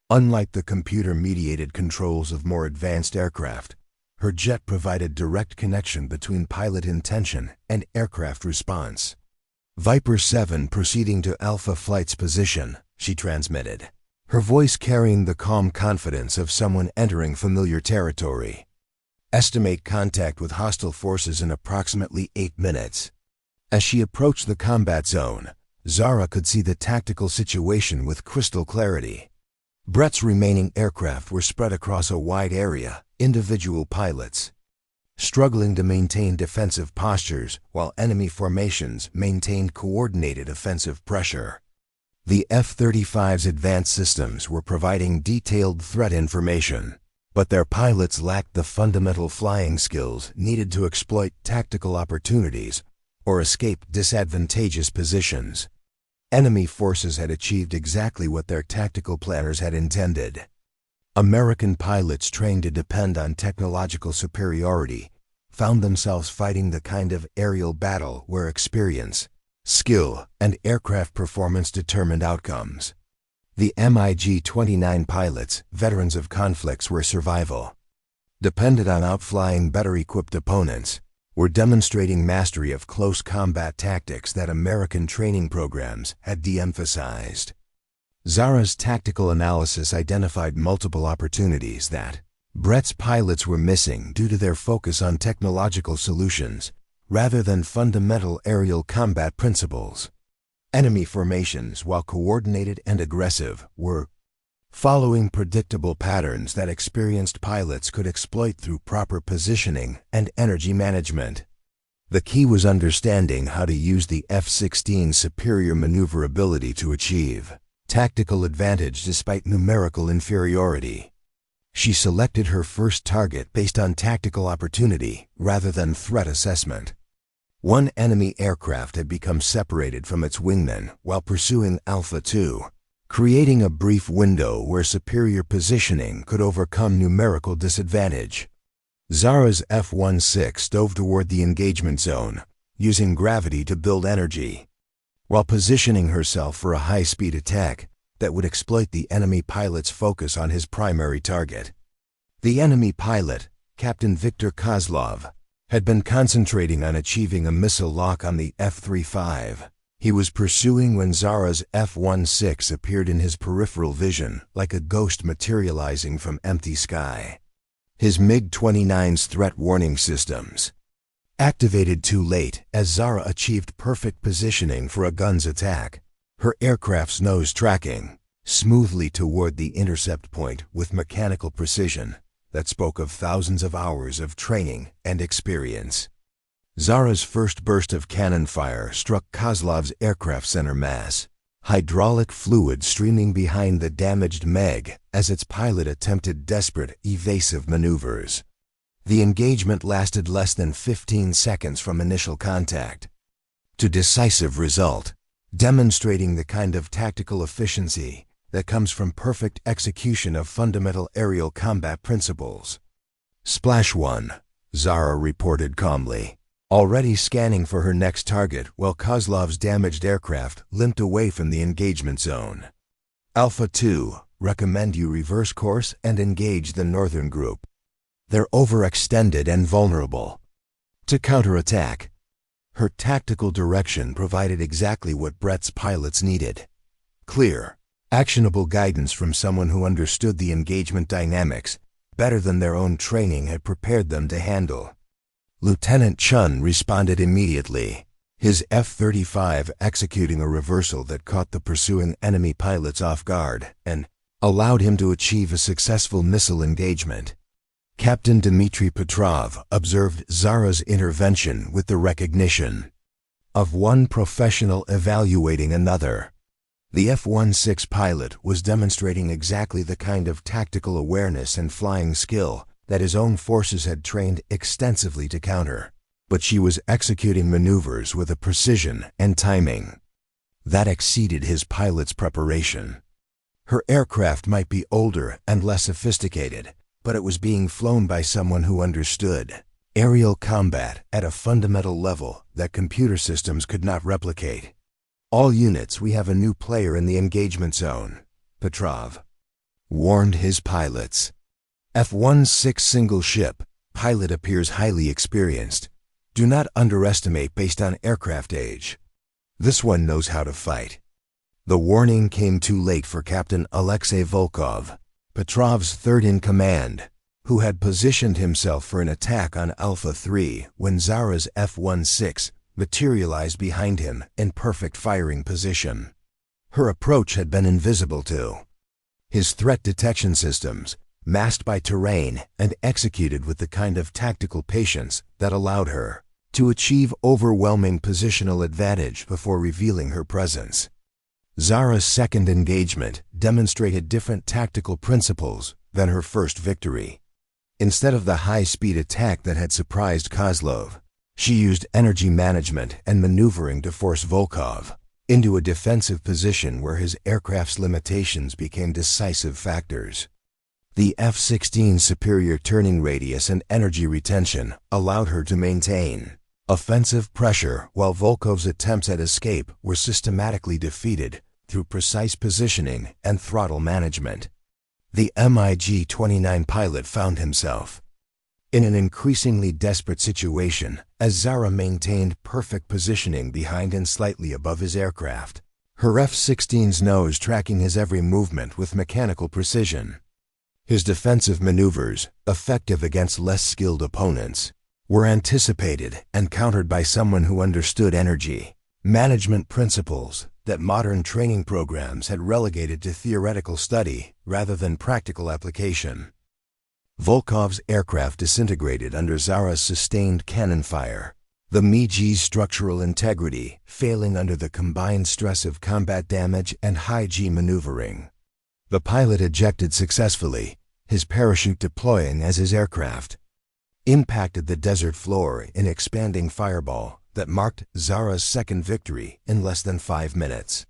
Unlike the computer-mediated controls of more advanced aircraft, her jet provided direct connection between pilot intention and aircraft response. "Viper 7 proceeding to Alpha Flight's position," she transmitted, her voice carrying the calm confidence of someone entering familiar territory. "Estimate contact with hostile forces in approximately 8 minutes." As she approached the combat zone, Zara could see the tactical situation with crystal clarity. Brett's remaining aircraft were spread across a wide area, individual pilots struggling to maintain defensive postures while enemy formations maintained coordinated offensive pressure. The F-35's advanced systems were providing detailed threat information, but their pilots lacked the fundamental flying skills needed to exploit tactical opportunities or escape disadvantageous positions. Enemy forces had achieved exactly what their tactical planners had intended. American pilots trained to depend on technological superiority found themselves fighting the kind of aerial battle where experience, skill, and aircraft performance determined outcomes. The MiG-29 pilots, veterans of conflicts where survival depended on outflying better-equipped opponents, were demonstrating mastery of close combat tactics that American training programs had de-emphasized. Zara's tactical analysis identified multiple opportunities that Brett's pilots were missing due to their focus on technological solutions rather than fundamental aerial combat principles. Enemy formations, while coordinated and aggressive, were following predictable patterns that experienced pilots could exploit through proper positioning and energy management. The key was understanding how to use the F-16's superior maneuverability to achieve tactical advantage despite numerical inferiority. She selected her first target based on tactical opportunity rather than threat assessment. One enemy aircraft had become separated from its wingmen while pursuing Alpha 2, creating a brief window where superior positioning could overcome numerical disadvantage. Zara's F-16 dove toward the engagement zone, using gravity to build energy, while positioning herself for a high-speed attack that would exploit the enemy pilot's focus on his primary target. The enemy pilot, Captain Viktor Kozlov, had been concentrating on achieving a missile lock on the F-35. He was pursuing when Zara's F-16 appeared in his peripheral vision like a ghost materializing from empty sky. His MiG-29's threat warning systems activated too late as Zara achieved perfect positioning for a gun's attack, her aircraft's nose tracking smoothly toward the intercept point with mechanical precision that spoke of thousands of hours of training and experience. Zara's first burst of cannon fire struck Kozlov's aircraft center mass, hydraulic fluid streaming behind the damaged MiG as its pilot attempted desperate, evasive maneuvers. The engagement lasted less than 15 seconds from initial contact to decisive result, demonstrating the kind of tactical efficiency that comes from perfect execution of fundamental aerial combat principles. Splash 1, Zara reported calmly, already scanning for her next target while Kozlov's damaged aircraft limped away from the engagement zone. Alpha 2, recommend you reverse course and engage the northern group. They're overextended and vulnerable to counterattack. Her tactical direction provided exactly what Brett's pilots needed. Clear, actionable guidance from someone who understood the engagement dynamics better than their own training had prepared them to handle. Lieutenant Chun responded immediately, his F-35 executing a reversal that caught the pursuing enemy pilots off guard and allowed him to achieve a successful missile engagement. Captain Dmitry Petrov observed Zara's intervention with the recognition of one professional evaluating another. The F-16 pilot was demonstrating exactly the kind of tactical awareness and flying skill that his own forces had trained extensively to counter, but she was executing maneuvers with a precision and timing that exceeded his pilot's preparation. Her aircraft might be older and less sophisticated, but it was being flown by someone who understood aerial combat at a fundamental level that computer systems could not replicate. All units, we have a new player in the engagement zone, Petrov warned his pilots. F-16 single ship, pilot appears highly experienced. Do not underestimate based on aircraft age. This one knows how to fight. The warning came too late for Captain Alexei Volkov, Petrov's third-in-command, who had positioned himself for an attack on Alpha 3 when Zara's F-16 materialized behind him in perfect firing position. Her approach had been invisible to his threat detection systems, masked by terrain and executed with the kind of tactical patience that allowed her to achieve overwhelming positional advantage before revealing her presence. Zara's second engagement demonstrated different tactical principles than her first victory. Instead of the high-speed attack that had surprised Kozlov, she used energy management and maneuvering to force Volkov into a defensive position where his aircraft's limitations became decisive factors. The F-16's superior turning radius and energy retention allowed her to maintain offensive pressure while Volkov's attempts at escape were systematically defeated through precise positioning and throttle management. The MiG-29 pilot found himself in an increasingly desperate situation as Zara maintained perfect positioning behind and slightly above his aircraft, her F-16's nose tracking his every movement with mechanical precision. His defensive maneuvers, effective against less skilled opponents, were anticipated and countered by someone who understood energy management principles that modern training programs had relegated to theoretical study rather than practical application. Volkov's aircraft disintegrated under Zara's sustained cannon fire, the MiG's structural integrity failing under the combined stress of combat damage and high-G maneuvering. The pilot ejected successfully, his parachute deploying as his aircraft impacted the desert floor in expanding fireball that marked Zara's second victory in less than 5 minutes.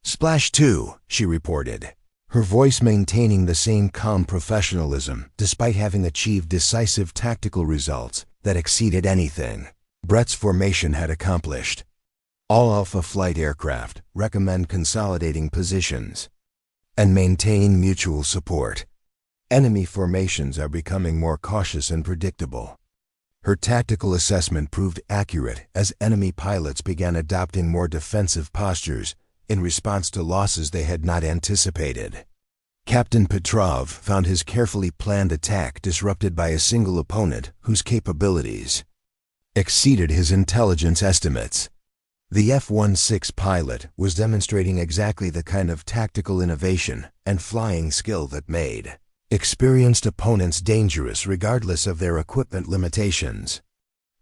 "Splash 2, she reported, her voice maintaining the same calm professionalism despite having achieved decisive tactical results that exceeded anything Brett's formation had accomplished. All Alpha Flight aircraft recommend consolidating positions and maintain mutual support. Enemy formations are becoming more cautious and predictable." Her tactical assessment proved accurate as enemy pilots began adopting more defensive postures in response to losses they had not anticipated. Captain Petrov found his carefully planned attack disrupted by a single opponent whose capabilities exceeded his intelligence estimates. The F-16 pilot was demonstrating exactly the kind of tactical innovation and flying skill that made experienced opponents dangerous regardless of their equipment limitations.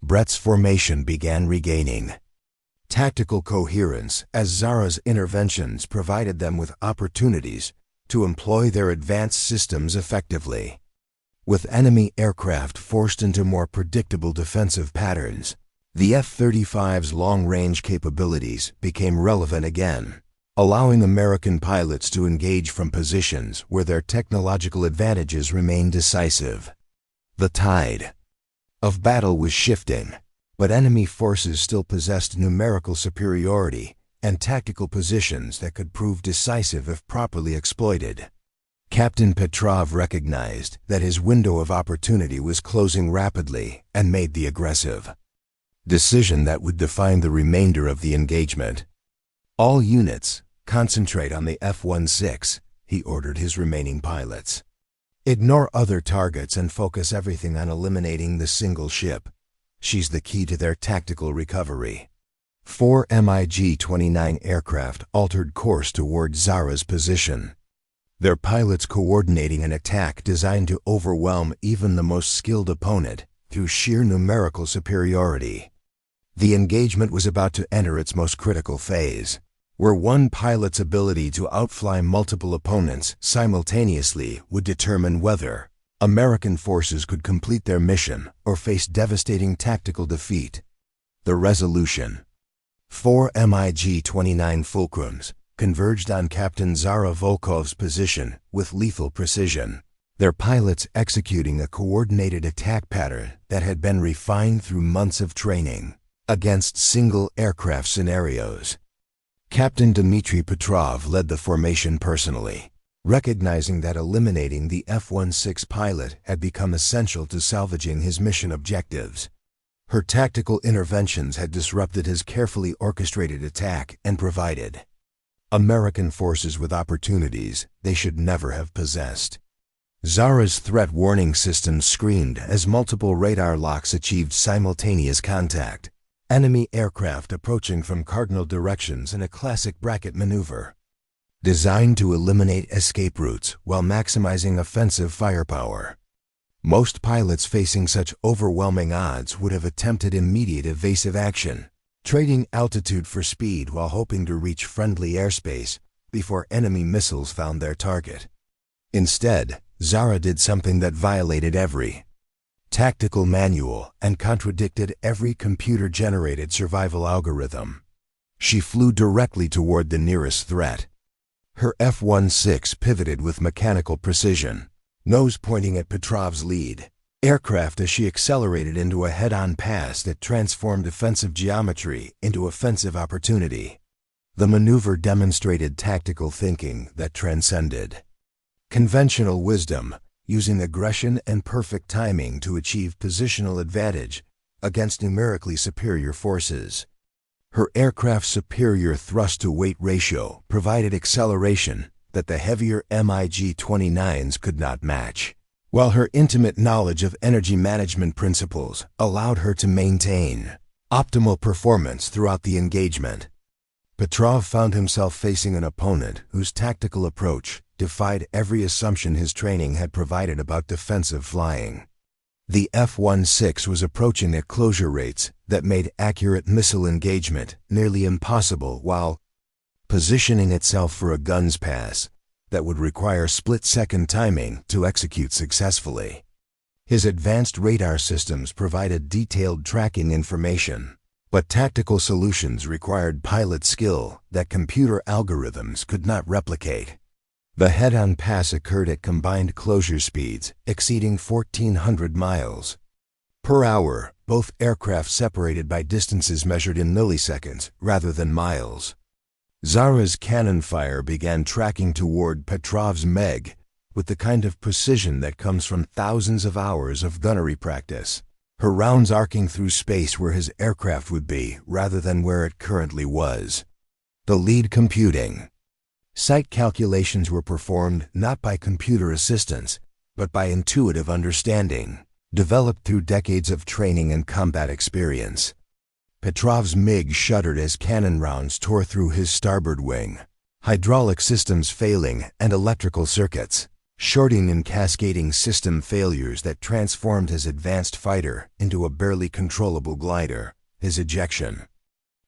Brett's formation began regaining tactical coherence as Zara's interventions provided them with opportunities to employ their advanced systems effectively. With enemy aircraft forced into more predictable defensive patterns, the F-35's long-range capabilities became relevant again, allowing American pilots to engage from positions where their technological advantages remained decisive. The tide of battle was shifting, but enemy forces still possessed numerical superiority and tactical positions that could prove decisive if properly exploited. Captain Petrov recognized that his window of opportunity was closing rapidly and made the aggressive decision that would define the remainder of the engagement. "All units, concentrate on the F-16, he ordered his remaining pilots. "Ignore other targets and focus everything on eliminating the single ship. She's the key to their tactical recovery." 4 MiG-29 aircraft altered course toward Zara's position, their pilots coordinating an attack designed to overwhelm even the most skilled opponent through sheer numerical superiority. The engagement was about to enter its most critical phase, where one pilot's ability to outfly multiple opponents simultaneously would determine whether American forces could complete their mission or face devastating tactical defeat. The resolution. 4 MiG-29 fulcrums converged on Captain Zara Volkov's position with lethal precision, their pilots executing a coordinated attack pattern that had been refined through months of training against single aircraft scenarios. Captain Dmitry Petrov led the formation personally, recognizing that eliminating the F-16 pilot had become essential to salvaging his mission objectives. Her tactical interventions had disrupted his carefully orchestrated attack and provided American forces with opportunities they should never have possessed. Zara's threat warning system screamed as multiple radar locks achieved simultaneous contact, enemy aircraft approaching from cardinal directions in a classic bracket maneuver, designed to eliminate escape routes while maximizing offensive firepower. Most pilots facing such overwhelming odds would have attempted immediate evasive action, trading altitude for speed while hoping to reach friendly airspace before enemy missiles found their target. Instead, Zara did something that violated every tactical manual and contradicted every computer-generated survival algorithm. She flew directly toward the nearest threat. Her F-16 pivoted with mechanical precision, nose pointing at Petrov's lead aircraft as she accelerated into a head-on pass that transformed offensive geometry into offensive opportunity. The maneuver demonstrated tactical thinking that transcended conventional wisdom, using aggression and perfect timing to achieve positional advantage against numerically superior forces. Her aircraft's superior thrust-to-weight ratio provided acceleration that the heavier MiG-29s could not match, while her intimate knowledge of energy management principles allowed her to maintain optimal performance throughout the engagement. Petrov found himself facing an opponent whose tactical approach defied every assumption his training had provided about defensive flying. The F-16 was approaching at closure rates that made accurate missile engagement nearly impossible while positioning itself for a guns pass that would require split-second timing to execute successfully. His advanced radar systems provided detailed tracking information, but tactical solutions required pilot skill that computer algorithms could not replicate. The head-on pass occurred at combined closure speeds exceeding 1,400 miles per hour, both aircraft separated by distances measured in milliseconds rather than miles. Zara's cannon fire began tracking toward Petrov's MiG with the kind of precision that comes from thousands of hours of gunnery practice, her rounds arcing through space where his aircraft would be rather than where it currently was. The lead computing. Sight calculations were performed not by computer assistance, but by intuitive understanding, developed through decades of training and combat experience. Petrov's MiG shuddered as cannon rounds tore through his starboard wing, hydraulic systems failing and electrical circuits, shorting and cascading system failures that transformed his advanced fighter into a barely controllable glider. His ejection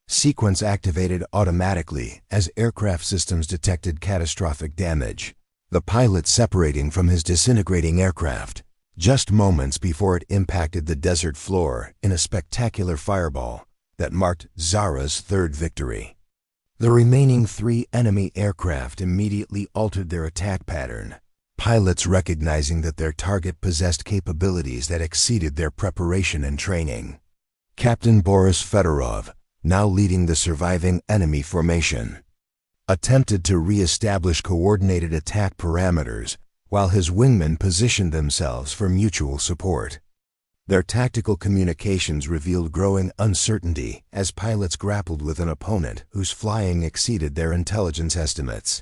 sequence activated automatically as aircraft systems detected catastrophic damage, the pilot separating from his disintegrating aircraft just moments before it impacted the desert floor in a spectacular fireball that marked Zara's third victory. The remaining 3 enemy aircraft immediately altered their attack pattern, pilots recognizing that their target possessed capabilities that exceeded their preparation and training. Captain Boris Fedorov, now leading the surviving enemy formation, attempted to re-establish coordinated attack parameters while his wingmen positioned themselves for mutual support. Their tactical communications revealed growing uncertainty as pilots grappled with an opponent whose flying exceeded their intelligence estimates.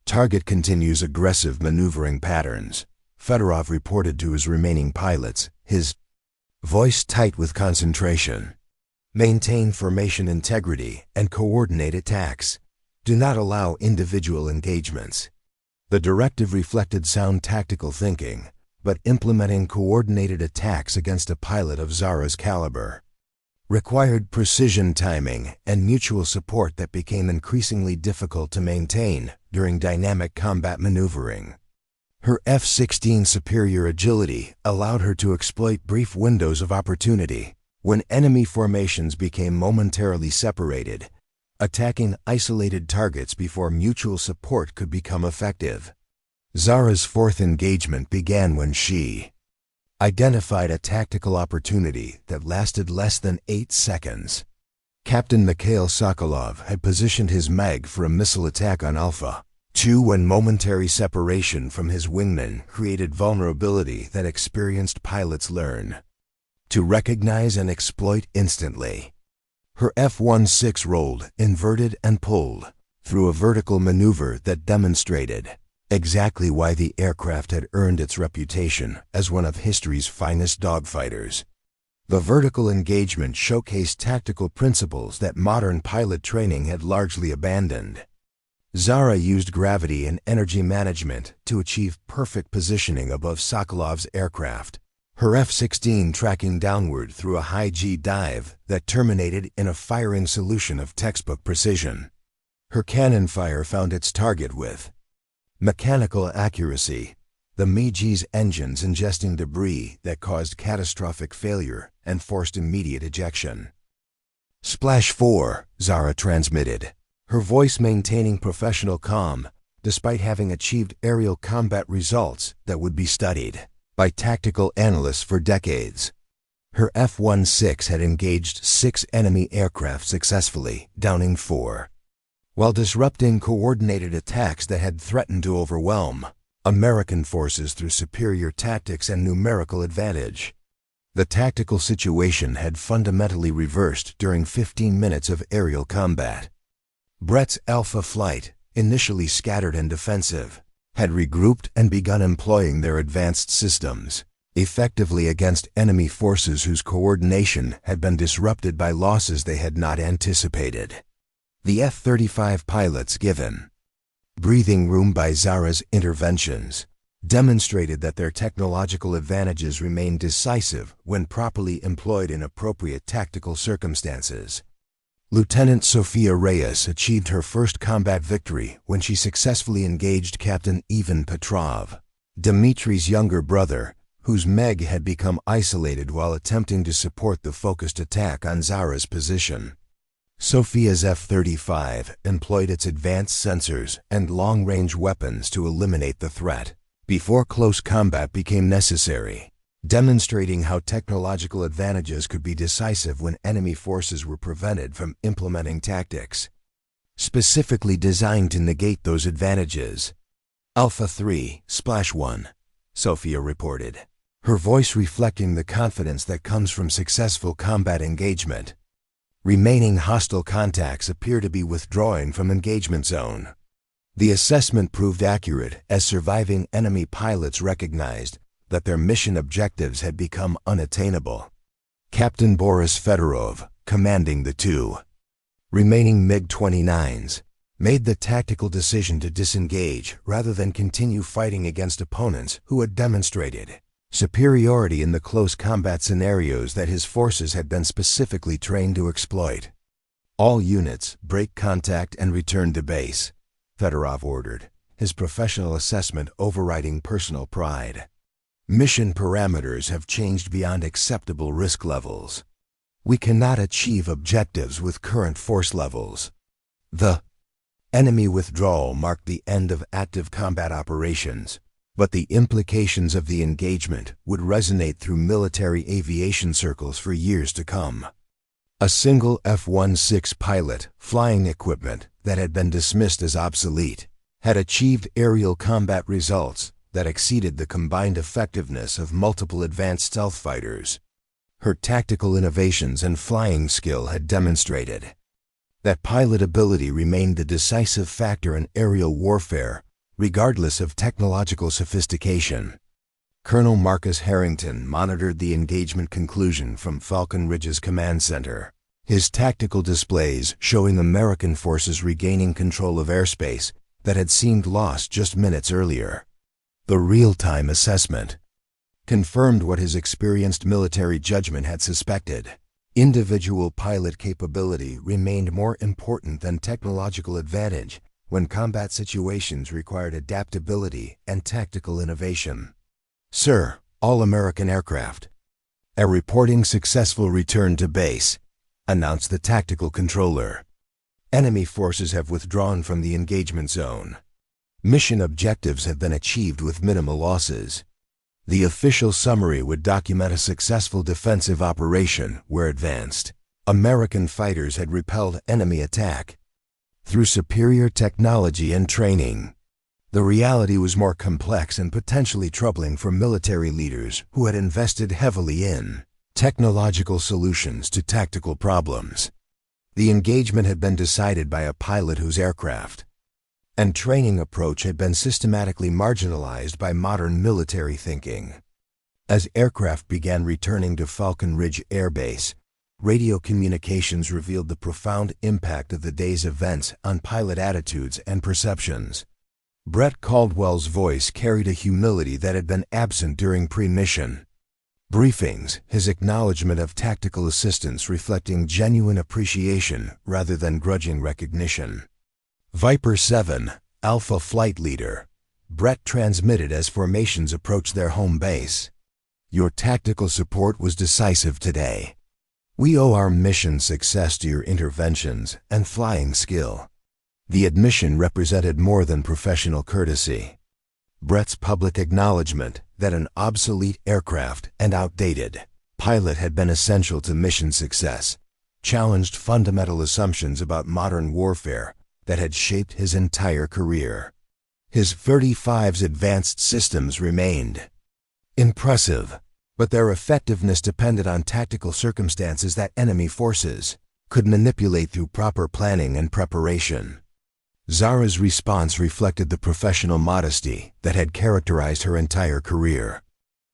"Target continues aggressive maneuvering patterns," Fedorov reported to his remaining pilots, his voice tight with concentration. "Maintain formation integrity and coordinate attacks. Do not allow individual engagements." The directive reflected sound tactical thinking, but implementing coordinated attacks against a pilot of Zara's caliber required precision timing and mutual support that became increasingly difficult to maintain during dynamic combat maneuvering. Her F-16's superior agility allowed her to exploit brief windows of opportunity when enemy formations became momentarily separated, attacking isolated targets before mutual support could become effective. Zara's fourth engagement began when she identified a tactical opportunity that lasted less than 8 seconds. Captain Mikhail Sokolov had positioned his MiG for a missile attack on Alpha 2 when momentary separation from his wingmen created vulnerability that experienced pilots learn to recognize and exploit instantly. Her F-16 rolled, inverted, and pulled through a vertical maneuver that demonstrated exactly why the aircraft had earned its reputation as one of history's finest dogfighters. The vertical engagement showcased tactical principles that modern pilot training had largely abandoned. Zara used gravity and energy management to achieve perfect positioning above Sokolov's aircraft, her F-16 tracking downward through a high-G dive that terminated in a firing solution of textbook precision. Her cannon fire found its target with mechanical accuracy, the MiG's engines ingesting debris that caused catastrophic failure and forced immediate ejection. "Splash 4, Zara transmitted, her voice maintaining professional calm despite having achieved aerial combat results that would be studied by tactical analysts for decades. Her F-16 had engaged 6 enemy aircraft successfully, downing 4. While disrupting coordinated attacks that had threatened to overwhelm American forces through superior tactics and numerical advantage. The tactical situation had fundamentally reversed during 15 minutes of aerial combat. Brett's Alpha flight, initially scattered and defensive, had regrouped and begun employing their advanced systems effectively against enemy forces whose coordination had been disrupted by losses they had not anticipated. The F-35 pilots given breathing room by Zara's interventions demonstrated that their technological advantages remained decisive when properly employed in appropriate tactical circumstances. Lieutenant Sophia Reyes achieved her first combat victory when she successfully engaged Captain Ivan Petrov, Dmitri's younger brother, whose Meg had become isolated while attempting to support the focused attack on Zara's position. Sophia's F-35 employed its advanced sensors and long-range weapons to eliminate the threat before close combat became necessary, demonstrating how technological advantages could be decisive when enemy forces were prevented from implementing tactics specifically designed to negate those advantages. Alpha 3/1, Sophia reported, her voice reflecting the confidence that comes from successful combat engagement. Remaining hostile contacts appear to be withdrawing from engagement zone. The assessment proved accurate as surviving enemy pilots recognized that their mission objectives had become unattainable. Captain Boris Fedorov, commanding the two remaining MiG-29s, made the tactical decision to disengage rather than continue fighting against opponents who had demonstrated superiority in the close combat scenarios that his forces had been specifically trained to exploit. All units, break contact and return to base, Fedorov ordered, his professional assessment overriding personal pride. Mission parameters have changed beyond acceptable risk levels. We cannot achieve objectives with current force levels. The enemy withdrawal marked the end of active combat operations, but the implications of the engagement would resonate through military aviation circles for years to come. A single F-16 pilot flying equipment that had been dismissed as obsolete had achieved aerial combat results that exceeded the combined effectiveness of multiple advanced stealth fighters. Her tactical innovations and flying skill had demonstrated that pilot ability remained the decisive factor in aerial warfare, regardless of technological sophistication. Colonel Marcus Harrington monitored the engagement conclusion from Falcon Ridge's command center, his tactical displays showing American forces regaining control of airspace that had seemed lost just minutes earlier. The real-time assessment confirmed what his experienced military judgment had suspected. Individual pilot capability remained more important than technological advantage when combat situations required adaptability and tactical innovation. Sir, all American aircraft are reporting successful return to base, announced the tactical controller. Enemy forces have withdrawn from the engagement zone. Mission objectives have been achieved with minimal losses. The official summary would document a successful defensive operation where advanced American fighters had repelled enemy attack through superior technology and training. The reality was more complex and potentially troubling for military leaders who had invested heavily in technological solutions to tactical problems. The engagement had been decided by a pilot whose aircraft and training approach had been systematically marginalized by modern military thinking. As aircraft began returning to Falcon Ridge Air Base, radio communications revealed the profound impact of the day's events on pilot attitudes and perceptions. Brett Caldwell's voice carried a humility that had been absent during pre-mission briefings, his acknowledgement of tactical assistance reflecting genuine appreciation rather than grudging recognition. Viper 7, Alpha Flight Leader, Brett transmitted as formations approached their home base. Your tactical support was decisive today. We owe our mission success to your interventions and flying skill. The admission represented more than professional courtesy. Brett's public acknowledgement that an obsolete aircraft and outdated pilot had been essential to mission success challenged fundamental assumptions about modern warfare that had shaped his entire career. His F-35's advanced systems remained impressive, but their effectiveness depended on tactical circumstances that enemy forces could manipulate through proper planning and preparation. Zara's response reflected the professional modesty that had characterized her entire career.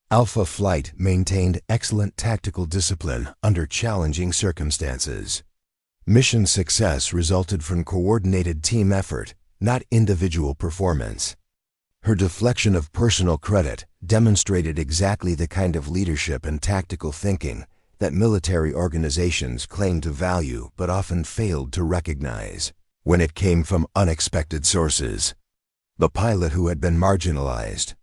Alpha Flight maintained excellent tactical discipline under challenging circumstances. Mission success resulted from coordinated team effort, not individual performance. Her deflection of personal credit demonstrated exactly the kind of leadership and tactical thinking that military organizations claim to value but often failed to recognize when it came from unexpected sources. The pilot who had been marginalized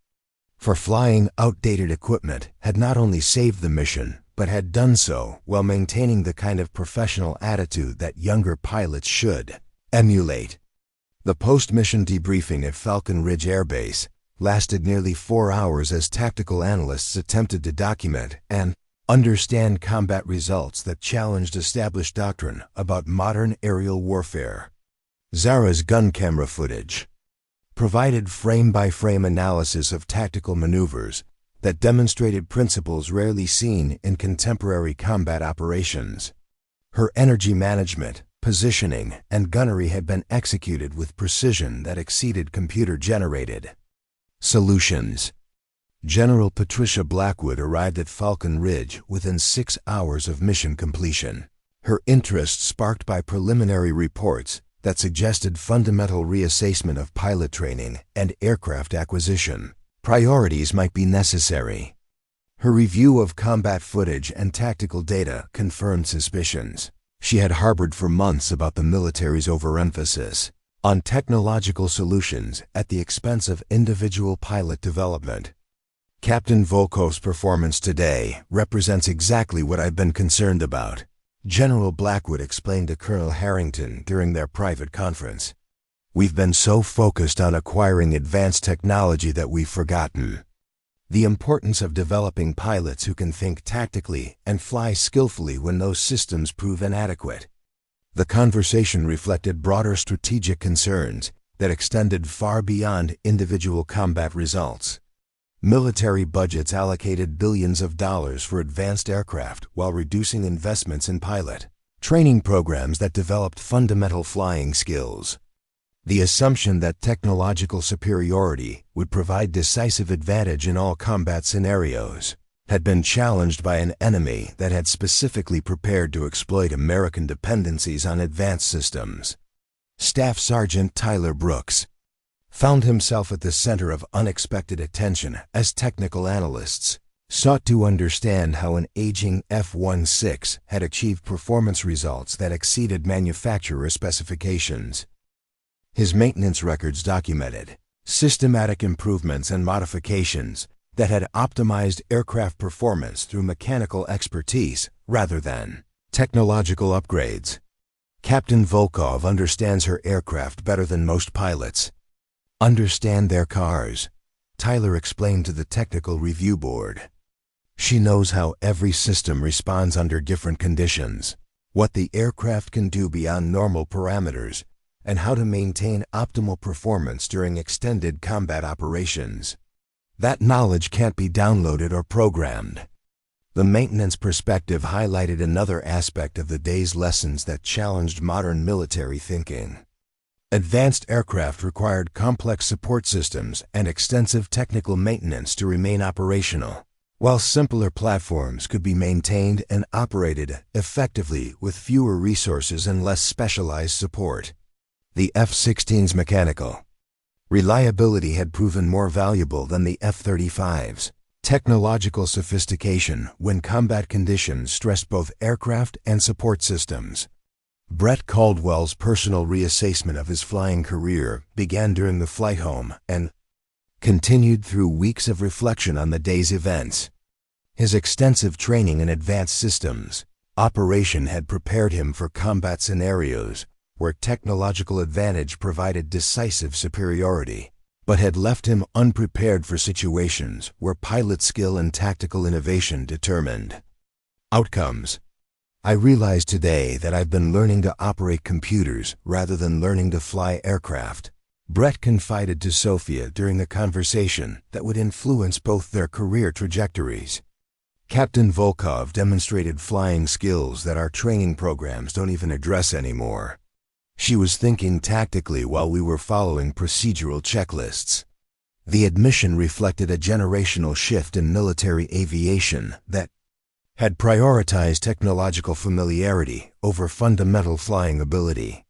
for flying outdated equipment had not only saved the mission, but had done so while maintaining the kind of professional attitude that younger pilots should emulate. The post-mission debriefing at Falcon Ridge Air Base lasted nearly 4 hours as tactical analysts attempted to document and understand combat results that challenged established doctrine about modern aerial warfare. Zara's gun camera footage provided frame-by-frame analysis of tactical maneuvers that demonstrated principles rarely seen in contemporary combat operations. Her energy management, positioning, and gunnery had been executed with precision that exceeded computer-generated solutions. General Patricia Blackwood arrived at Falcon Ridge within 6 hours of mission completion. Her interest sparked by preliminary reports that suggested fundamental reassessment of pilot training and aircraft acquisition. Priorities might be necessary. Her review of combat footage and tactical data confirmed suspicions she had harbored for months about the military's overemphasis on technological solutions at the expense of individual pilot development. Captain Volkov's performance today represents exactly what I've been concerned about, General Blackwood explained to Colonel Harrington during their private conference. We've been so focused on acquiring advanced technology that we've forgotten the importance of developing pilots who can think tactically and fly skillfully when those systems prove inadequate. The conversation reflected broader strategic concerns that extended far beyond individual combat results. Military budgets allocated billions of dollars for advanced aircraft while reducing investments in pilot training programs that developed fundamental flying skills. The assumption that technological superiority would provide decisive advantage in all combat scenarios had been challenged by an enemy that had specifically prepared to exploit American dependencies on advanced systems. Staff Sergeant Tyler Brooks found himself at the center of unexpected attention as technical analysts sought to understand how an aging F-16 had achieved performance results that exceeded manufacturer specifications. His maintenance records documented systematic improvements and modifications that had optimized aircraft performance through mechanical expertise rather than technological upgrades. Captain Volkov understands her aircraft better than most pilots. Understand their cars, Tyler explained to the technical review board. She knows how every system responds under different conditions, what the aircraft can do beyond normal parameters, and how to maintain optimal performance during extended combat operations. That knowledge can't be downloaded or programmed. The maintenance perspective highlighted another aspect of the day's lessons that challenged modern military thinking. Advanced aircraft required complex support systems and extensive technical maintenance to remain operational, while simpler platforms could be maintained and operated effectively with fewer resources and less specialized support. The F-16's mechanical reliability had proven more valuable than the F-35's technological sophistication when combat conditions stressed both aircraft and support systems. Brett Caldwell's personal reassessment of his flying career began during the flight home and continued through weeks of reflection on the day's events. His extensive training in advanced systems operation had prepared him for combat scenarios where technological advantage provided decisive superiority, but had left him unprepared for situations where pilot skill and tactical innovation determined outcomes. I realize today that I've been learning to operate computers rather than learning to fly aircraft, Brett confided to Sophia during a conversation that would influence both their career trajectories. Captain Volkov demonstrated flying skills that our training programs don't even address anymore. She was thinking tactically while we were following procedural checklists. The admission reflected a generational shift in military aviation that had prioritized technological familiarity over fundamental flying ability.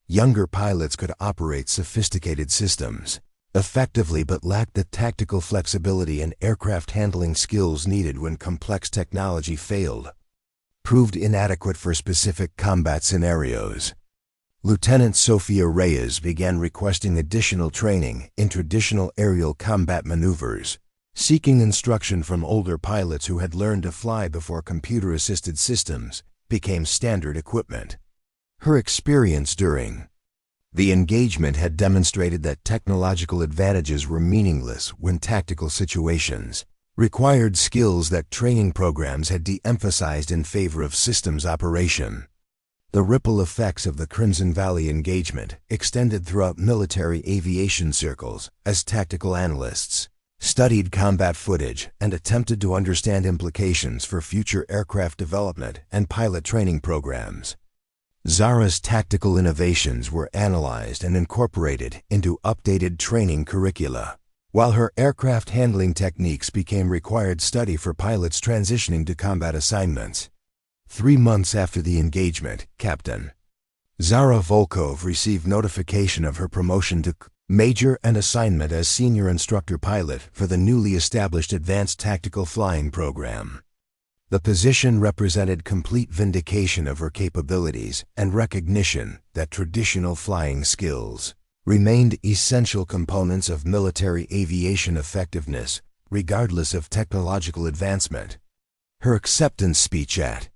Younger pilots could operate sophisticated systems effectively but lacked the tactical flexibility and aircraft handling skills needed when complex technology proved inadequate for specific combat scenarios. Lieutenant Sofia Reyes began requesting additional training in traditional aerial combat maneuvers, seeking instruction from older pilots who had learned to fly before computer-assisted systems became standard equipment. Her experience during the engagement had demonstrated that technological advantages were meaningless when tactical situations required skills that training programs had de-emphasized in favor of systems operation. The ripple effects of the Crimson Valley engagement extended throughout military aviation circles as tactical analysts studied combat footage and attempted to understand implications for future aircraft development and pilot training programs. Zara's tactical innovations were analyzed and incorporated into updated training curricula, while her aircraft handling techniques became required study for pilots transitioning to combat assignments. 3 months after the engagement, Captain Zara Volkov received notification of her promotion to Major and assignment as Senior Instructor Pilot for the newly established Advanced Tactical Flying Program. The position represented complete vindication of her capabilities and recognition that traditional flying skills remained essential components of military aviation effectiveness, regardless of technological advancement. Her acceptance speech at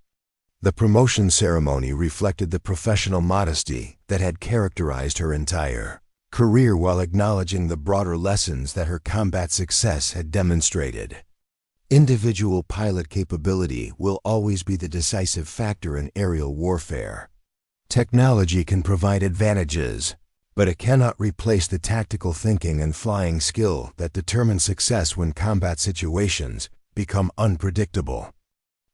the promotion ceremony reflected the professional modesty that had characterized her entire career while acknowledging the broader lessons that her combat success had demonstrated. Individual pilot capability will always be the decisive factor in aerial warfare. Technology can provide advantages, but it cannot replace the tactical thinking and flying skill that determine success when combat situations become unpredictable.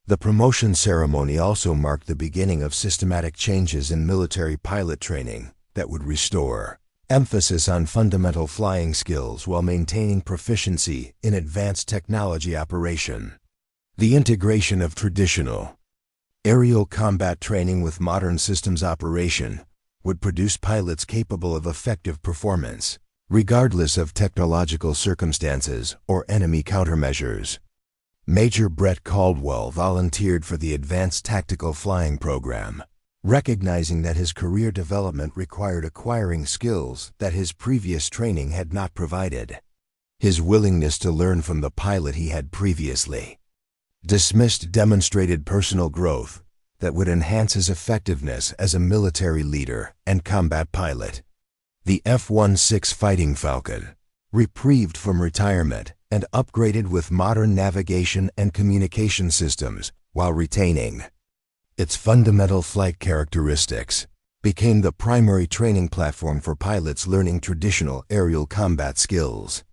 The promotion ceremony also marked the beginning of systematic changes in military pilot training that would restore emphasis on fundamental flying skills while maintaining proficiency in advanced technology operation. The integration of traditional aerial combat training with modern systems operation would produce pilots capable of effective performance, regardless of technological circumstances or enemy countermeasures. Major Brett Caldwell volunteered for the Advanced Tactical Flying Program, recognizing that his career development required acquiring skills that his previous training had not provided. His willingness to learn from the pilot he had previously dismissed demonstrated personal growth that would enhance his effectiveness as a military leader and combat pilot. The F-16 Fighting Falcon, reprieved from retirement and upgraded with modern navigation and communication systems while retaining its fundamental flight characteristics, became the primary training platform for pilots learning traditional aerial combat skills.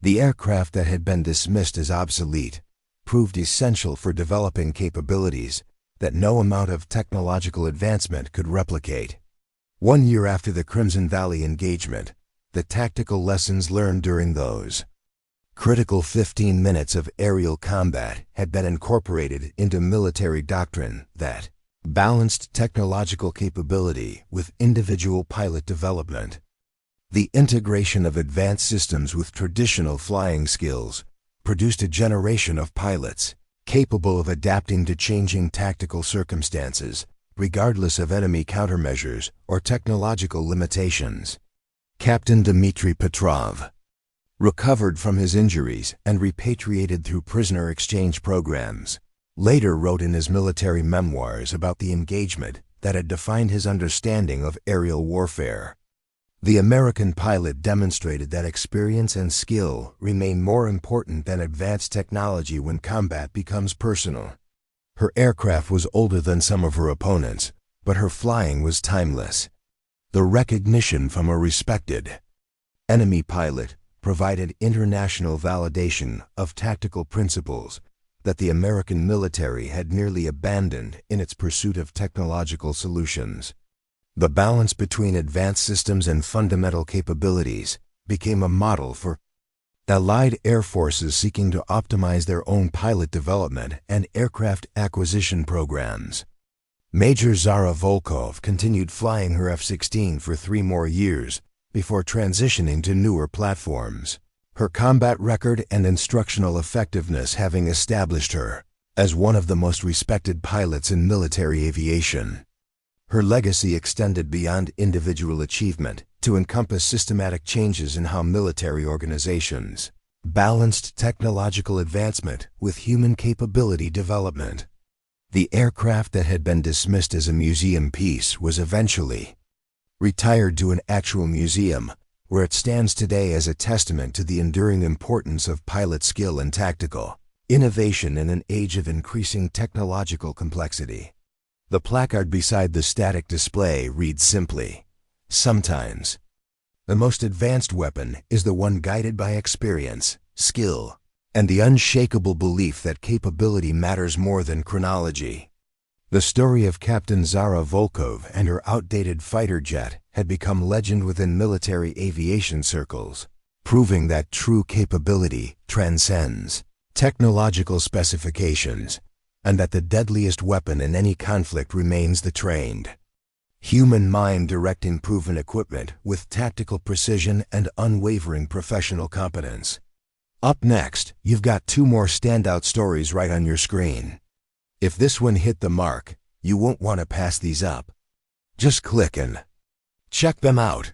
The aircraft that had been dismissed as obsolete proved essential for developing capabilities that no amount of technological advancement could replicate. 1 year after the Crimson Valley engagement, the tactical lessons learned during those critical 15 minutes of aerial combat had been incorporated into military doctrine that balanced technological capability with individual pilot development. The integration of advanced systems with traditional flying skills produced a generation of pilots capable of adapting to changing tactical circumstances, regardless of enemy countermeasures or technological limitations. Captain Dmitry Petrov, recovered from his injuries and repatriated through prisoner exchange programs, later wrote in his military memoirs about the engagement that had defined his understanding of aerial warfare. The American pilot demonstrated that experience and skill remain more important than advanced technology when combat becomes personal. Her aircraft was older than some of her opponents, but her flying was timeless. The recognition from a respected enemy pilot provided international validation of tactical principles that the American military had nearly abandoned in its pursuit of technological solutions. The balance between advanced systems and fundamental capabilities became a model for Allied air forces seeking to optimize their own pilot development and aircraft acquisition programs. Major Zara Volkov continued flying her F-16 for 3 more years before transitioning to newer platforms, her combat record and instructional effectiveness having established her as one of the most respected pilots in military aviation. Her legacy extended beyond individual achievement to encompass systematic changes in how military organizations balanced technological advancement with human capability development. The aircraft that had been dismissed as a museum piece was eventually retired to an actual museum, where it stands today as a testament to the enduring importance of pilot skill and tactical innovation in an age of increasing technological complexity. The placard beside the static display reads simply, "Sometimes the most advanced weapon is the one guided by experience, skill, and the unshakable belief that capability matters more than chronology." The story of Captain Zara Volkov and her outdated fighter jet had become legend within military aviation circles, proving that true capability transcends technological specifications, and that the deadliest weapon in any conflict remains the trained human mind directing proven equipment with tactical precision and unwavering professional competence. Up next, you've got 2 more standout stories right on your screen. If this one hit the mark, you won't want to pass these up. Just click and check them out.